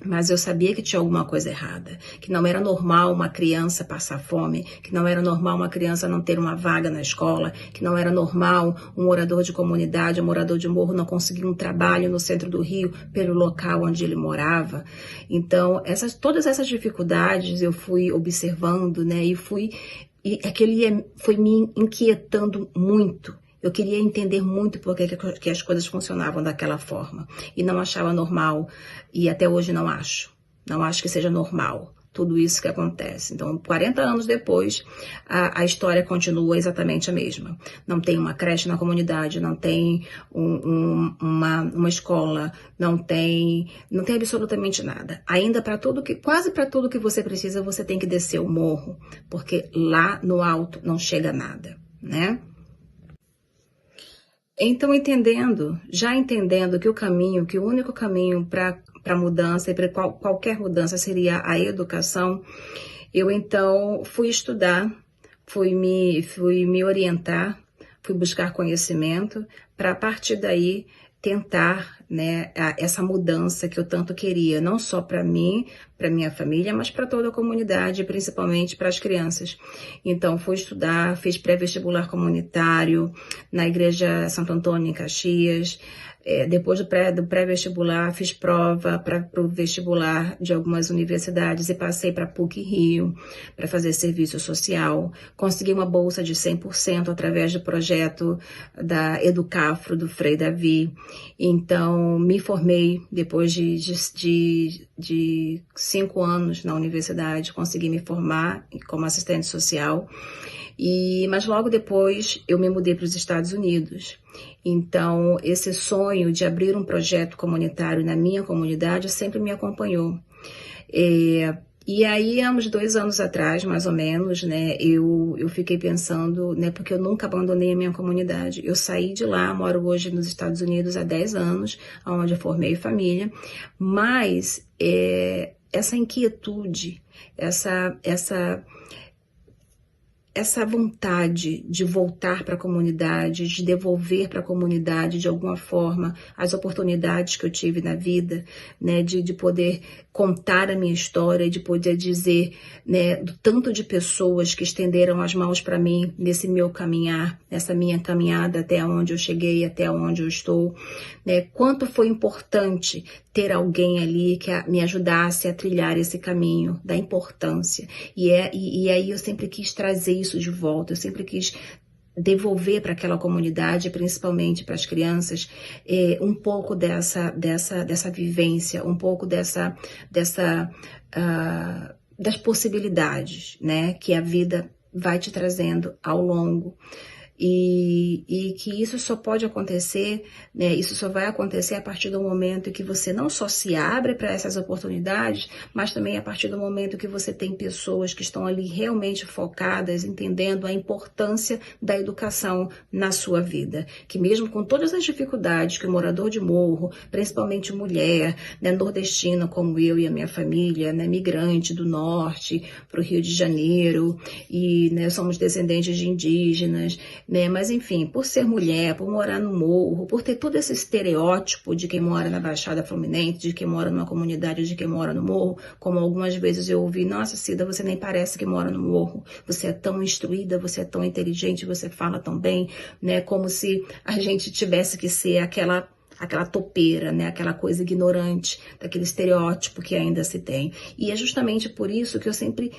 Speaker 8: Mas eu sabia que tinha alguma coisa errada, que não era normal uma criança passar fome, que não era normal uma criança não ter uma vaga na escola, que não era normal um morador de comunidade, um morador de morro não conseguir um trabalho no centro do Rio pelo local onde ele morava. Então, todas essas dificuldades eu fui observando, né, e aquele foi me inquietando muito. Eu queria entender muito por que as coisas funcionavam daquela forma. E não achava normal. E até hoje não acho. Não acho que seja normal tudo isso que acontece. Então, 40 anos depois, a história continua exatamente a mesma. Não tem uma creche na comunidade, não tem uma escola, não tem absolutamente nada. Ainda quase para tudo que você precisa, você tem que descer o morro. Porque lá no alto não chega nada, né? Então, já entendendo que o único caminho para mudança e para qualquer mudança seria a educação, eu então fui estudar, fui me orientar, fui buscar conhecimento para a partir daí tentar, né, essa mudança que eu tanto queria, não só para mim, para minha família, mas para toda a comunidade, principalmente para as crianças. Então, fui estudar, fiz pré-vestibular comunitário na Igreja Santo Antônio, em Caxias. Depois do pré-vestibular, fiz prova para o vestibular de algumas universidades e passei para a PUC Rio para fazer serviço social. Consegui uma bolsa de 100% através do projeto da Educafro, do Frei Davi. Então, me formei depois de 5 anos na universidade, consegui me formar como assistente social. Mas logo depois eu me mudei para os Estados Unidos. Então, esse sonho de abrir um projeto comunitário na minha comunidade sempre me acompanhou. E aí, há uns 2 anos atrás, mais ou menos, né, eu fiquei pensando, né, porque eu nunca abandonei a minha comunidade. Eu saí de lá, moro hoje nos Estados Unidos há 10 anos, onde eu formei família, mas essa inquietude, essa vontade de voltar para a comunidade, de devolver para a comunidade de alguma forma as oportunidades que eu tive na vida, né, de poder contar a minha história, de poder dizer, né, do tanto de pessoas que estenderam as mãos para mim nesse meu caminhar, nessa minha caminhada até onde eu cheguei, até onde eu estou, né, quanto foi importante ter alguém ali que me ajudasse a trilhar esse caminho, da importância. E aí eu sempre quis trazer isso de volta, eu sempre quis devolver para aquela comunidade, principalmente para as crianças, um pouco dessa vivência, um pouco das possibilidades, né, que a vida vai te trazendo ao longo. e que isso só pode acontecer, né, isso só vai acontecer a partir do momento em que você não só se abre para essas oportunidades, mas também a partir do momento que você tem pessoas que estão ali realmente focadas, entendendo a importância da educação na sua vida. Que mesmo com todas as dificuldades que o morador de morro, principalmente mulher, né, nordestina como eu e a minha família, né, migrante do norte para o Rio de Janeiro, e né, somos descendentes de indígenas, né, mas enfim, por ser mulher, por morar no morro, por ter todo esse estereótipo de quem mora na Baixada Fluminense, de quem mora numa comunidade, de quem mora no morro, como algumas vezes eu ouvi, nossa, Cida, você nem parece que mora no morro, você é tão instruída, você é tão inteligente, você fala tão bem, né, como se a gente tivesse que ser aquela topeira, né, aquela coisa ignorante, daquele estereótipo que ainda se tem. E é justamente por isso que eu sempre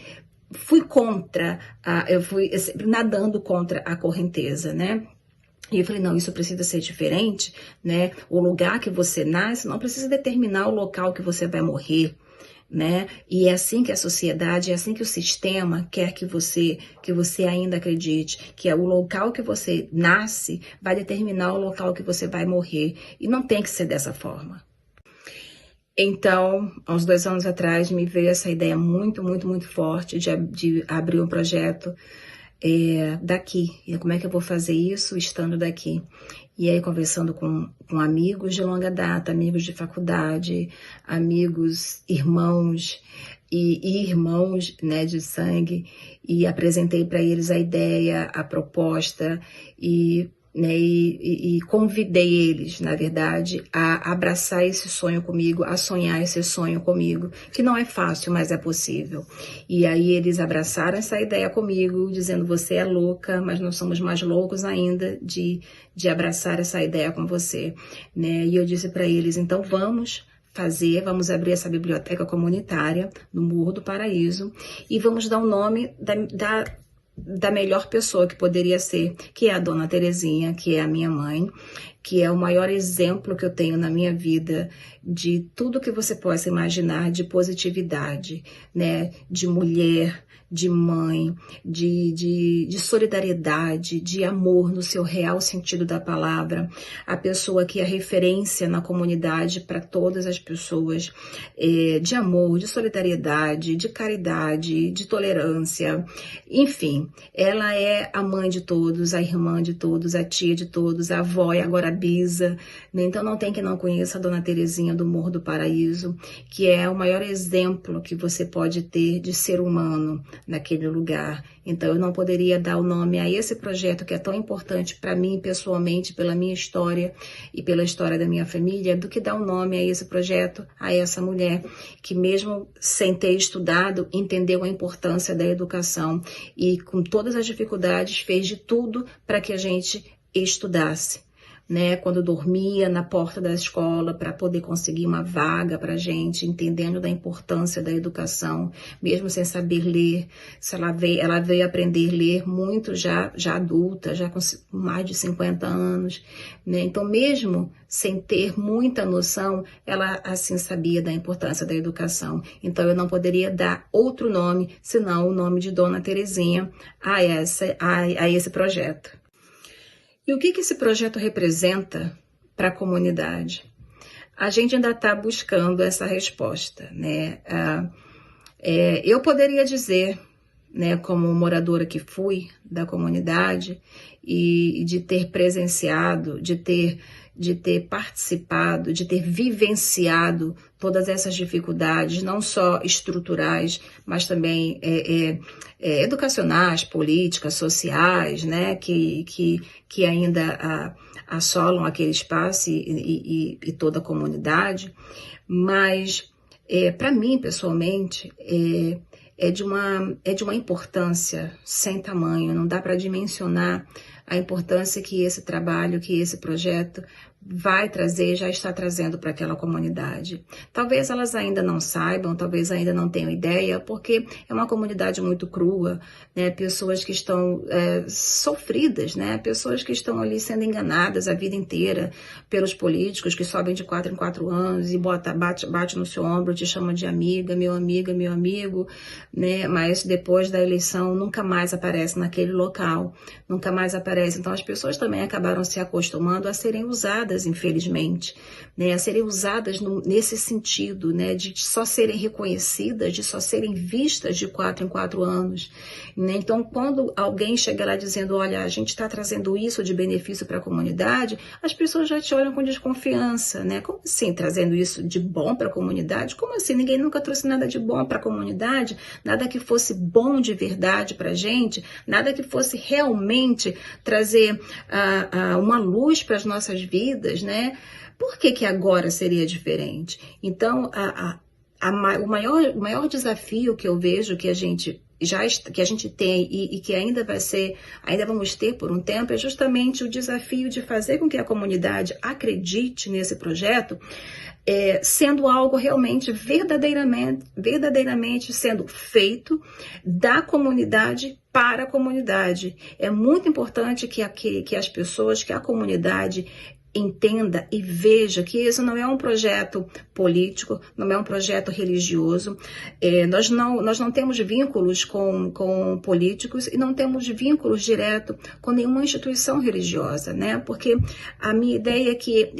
Speaker 8: fui eu fui sempre nadando contra a correnteza, né? E eu falei, não, isso precisa ser diferente, né? O lugar que você nasce não precisa determinar o local que você vai morrer, né? E é assim que a sociedade, é assim que o sistema quer que você ainda acredite, que é o local que você nasce vai determinar o local que você vai morrer. E não tem que ser dessa forma. Então, há uns 2 anos atrás, me veio essa ideia muito, muito, muito forte de abrir um projeto daqui. E como é que eu vou fazer isso estando daqui? E aí, conversando com amigos de longa data, amigos de faculdade, amigos, irmãos e irmãos, né, de sangue, e apresentei para eles a ideia, a proposta né, e convidei eles, na verdade, a abraçar esse sonho comigo, a sonhar esse sonho comigo, que não é fácil, mas é possível. E aí eles abraçaram essa ideia comigo, dizendo, você é louca, mas nós somos mais loucos ainda de abraçar essa ideia com você, né? E eu disse para eles, então vamos abrir essa biblioteca comunitária no Morro do Paraíso e vamos dar o nome da melhor pessoa que poderia ser, que é a Dona Terezinha, que é a minha mãe, que é o maior exemplo que eu tenho na minha vida de tudo que você possa imaginar de positividade, né? De mulher, de mãe, de solidariedade, de amor no seu real sentido da palavra, a pessoa que é referência na comunidade para todas as pessoas, de amor, de solidariedade, de caridade, de tolerância, enfim, ela é a mãe de todos, a irmã de todos, a tia de todos, a avó e agora a bisa, né? Então não tem quem não conheça a Dona Terezinha do Morro do Paraíso, que é o maior exemplo que você pode ter de ser humano naquele lugar. Então eu não poderia dar o nome a esse projeto que é tão importante para mim pessoalmente, pela minha história e pela história da minha família, do que dar o nome a esse projeto, a essa mulher que mesmo sem ter estudado, entendeu a importância da educação e com todas as dificuldades fez de tudo para que a gente estudasse, né, quando dormia na porta da escola para poder conseguir uma vaga para a gente, entendendo da importância da educação, mesmo sem saber ler. Ela veio aprender a ler muito já adulta, já com mais de 50 anos, né? Então, mesmo sem ter muita noção, ela assim sabia da importância da educação. Então, eu não poderia dar outro nome, senão o nome de Dona Terezinha a esse projeto. E o que esse projeto representa para a comunidade? A gente ainda está buscando essa resposta, né? Eu poderia dizer, né, como moradora que fui da comunidade e de ter presenciado, de ter participado, de ter vivenciado todas essas dificuldades, não só estruturais, mas também educacionais, políticas, sociais, né, que ainda assolam aquele espaço e toda a comunidade. Mas, para mim, pessoalmente, é de uma importância sem tamanho, não dá para dimensionar a importância que esse trabalho, que esse projeto vai trazer, já está trazendo para aquela comunidade. Talvez elas ainda não saibam, talvez ainda não tenham ideia, porque é uma comunidade muito crua, né? Pessoas que estão sofridas, né? Pessoas que estão ali sendo enganadas a vida inteira pelos políticos que sobem de 4 em 4 anos e bate no seu ombro, te chama de amiga, meu amigo, né? Mas depois da eleição nunca mais aparece naquele local, nunca mais aparece. Então as pessoas também acabaram se acostumando a serem usadas, infelizmente, né, a serem usadas nesse sentido, né, de só serem reconhecidas, de só serem vistas de 4 em 4 anos. Né? Então, quando alguém chega lá dizendo, olha, a gente está trazendo isso de benefício para a comunidade, as pessoas já te olham com desconfiança, né? Como assim, trazendo isso de bom para a comunidade? Como assim? Ninguém nunca trouxe nada de bom para a comunidade, nada que fosse bom de verdade para a gente, nada que fosse realmente trazer uma luz para as nossas vidas, né? Por que agora seria diferente? Então, o maior desafio que eu vejo que a gente tem e que ainda vamos ter por um tempo é justamente o desafio de fazer com que a comunidade acredite nesse projeto, sendo algo realmente verdadeiramente sendo feito da comunidade para a comunidade. É muito importante que as pessoas, que a comunidade entenda e veja que isso não é um projeto político, não é um projeto religioso. Nós não temos vínculos com políticos e não temos vínculos direto com nenhuma instituição religiosa, né? Porque a minha ideia é que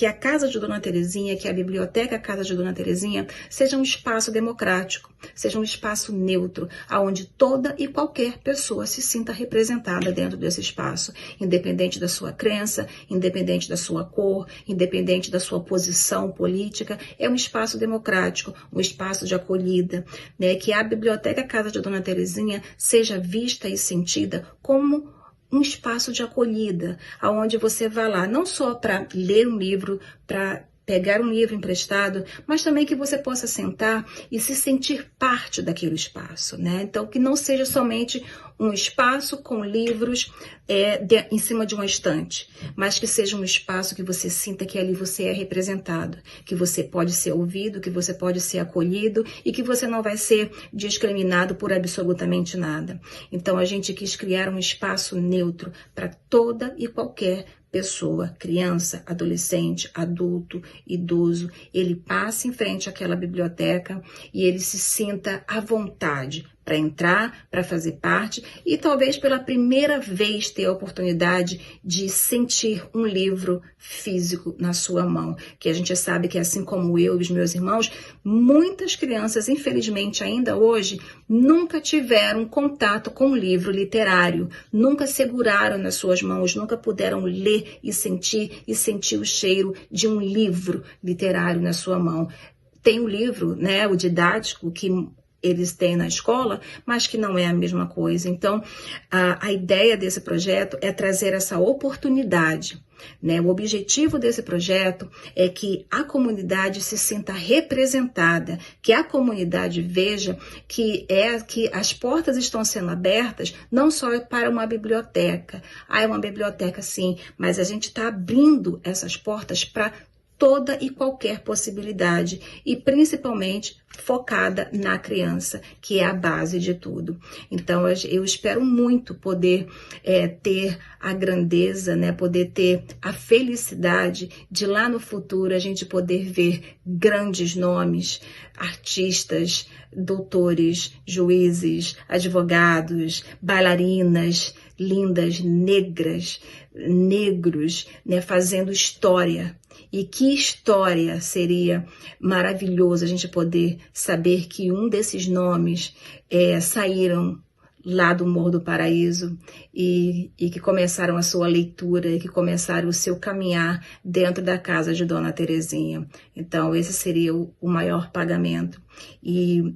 Speaker 8: a Casa de Dona Terezinha, que a Biblioteca Casa de Dona Terezinha, seja um espaço democrático, seja um espaço neutro, onde toda e qualquer pessoa se sinta representada dentro desse espaço, independente da sua crença, independente da sua cor, independente da sua posição política. É um espaço democrático, um espaço de acolhida, né? Que a Biblioteca Casa de Dona Terezinha seja vista e sentida como um espaço de acolhida, onde você vai lá não só para ler um livro, para pegar um livro emprestado, mas também que você possa sentar e se sentir parte daquele espaço, né? Então, que não seja somente um espaço com livros em cima de uma estante, mas que seja um espaço que você sinta que ali você é representado, que você pode ser ouvido, que você pode ser acolhido e que você não vai ser discriminado por absolutamente nada. Então, a gente quis criar um espaço neutro para toda e qualquer pessoa, criança, adolescente, adulto, idoso, ele passe em frente àquela biblioteca e ele se sinta à vontade para entrar, para fazer parte e talvez pela primeira vez ter a oportunidade de sentir um livro físico na sua mão. Que a gente sabe que, assim como eu e os meus irmãos, muitas crianças, infelizmente ainda hoje, nunca tiveram contato com um livro literário, nunca seguraram nas suas mãos, nunca puderam ler e sentir o cheiro de um livro literário na sua mão. Tem o livro, né, o didático, que eles têm na escola, mas que não é a mesma coisa. Então, a ideia desse projeto é trazer essa oportunidade, né? O objetivo desse projeto é que a comunidade se sinta representada, que a comunidade veja que as portas estão sendo abertas não só para uma biblioteca. É uma biblioteca sim, mas a gente está abrindo essas portas para toda e qualquer possibilidade e principalmente focada na criança, que é a base de tudo. Então, eu espero muito poder ter a grandeza, né, poder ter a felicidade de lá no futuro a gente poder ver grandes nomes, artistas, doutores, juízes, advogados, bailarinas, lindas, negras, negros, né, fazendo história. E que história seria maravilhoso a gente poder saber que um desses nomes saíram lá do Morro do Paraíso e que começaram a sua leitura e que começaram o seu caminhar dentro da Casa de Dona Terezinha. Então, esse seria o maior pagamento e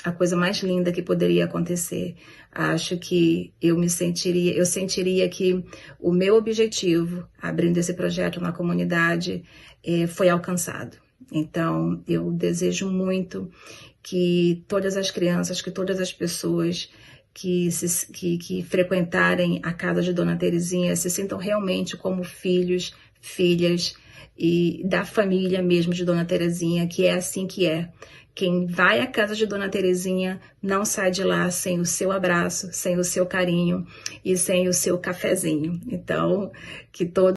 Speaker 8: a coisa mais linda que poderia acontecer. Acho que eu sentiria que o meu objetivo, abrindo esse projeto na comunidade, foi alcançado. Então, eu desejo muito que todas as crianças, que todas as pessoas que frequentarem a Casa de Dona Terezinha se sintam realmente como filhos, filhas e da família mesmo de Dona Terezinha, que é assim que é. Quem vai à casa de Dona Terezinha não sai de lá sem o seu abraço, sem o seu carinho e sem o seu cafezinho. Então, que todos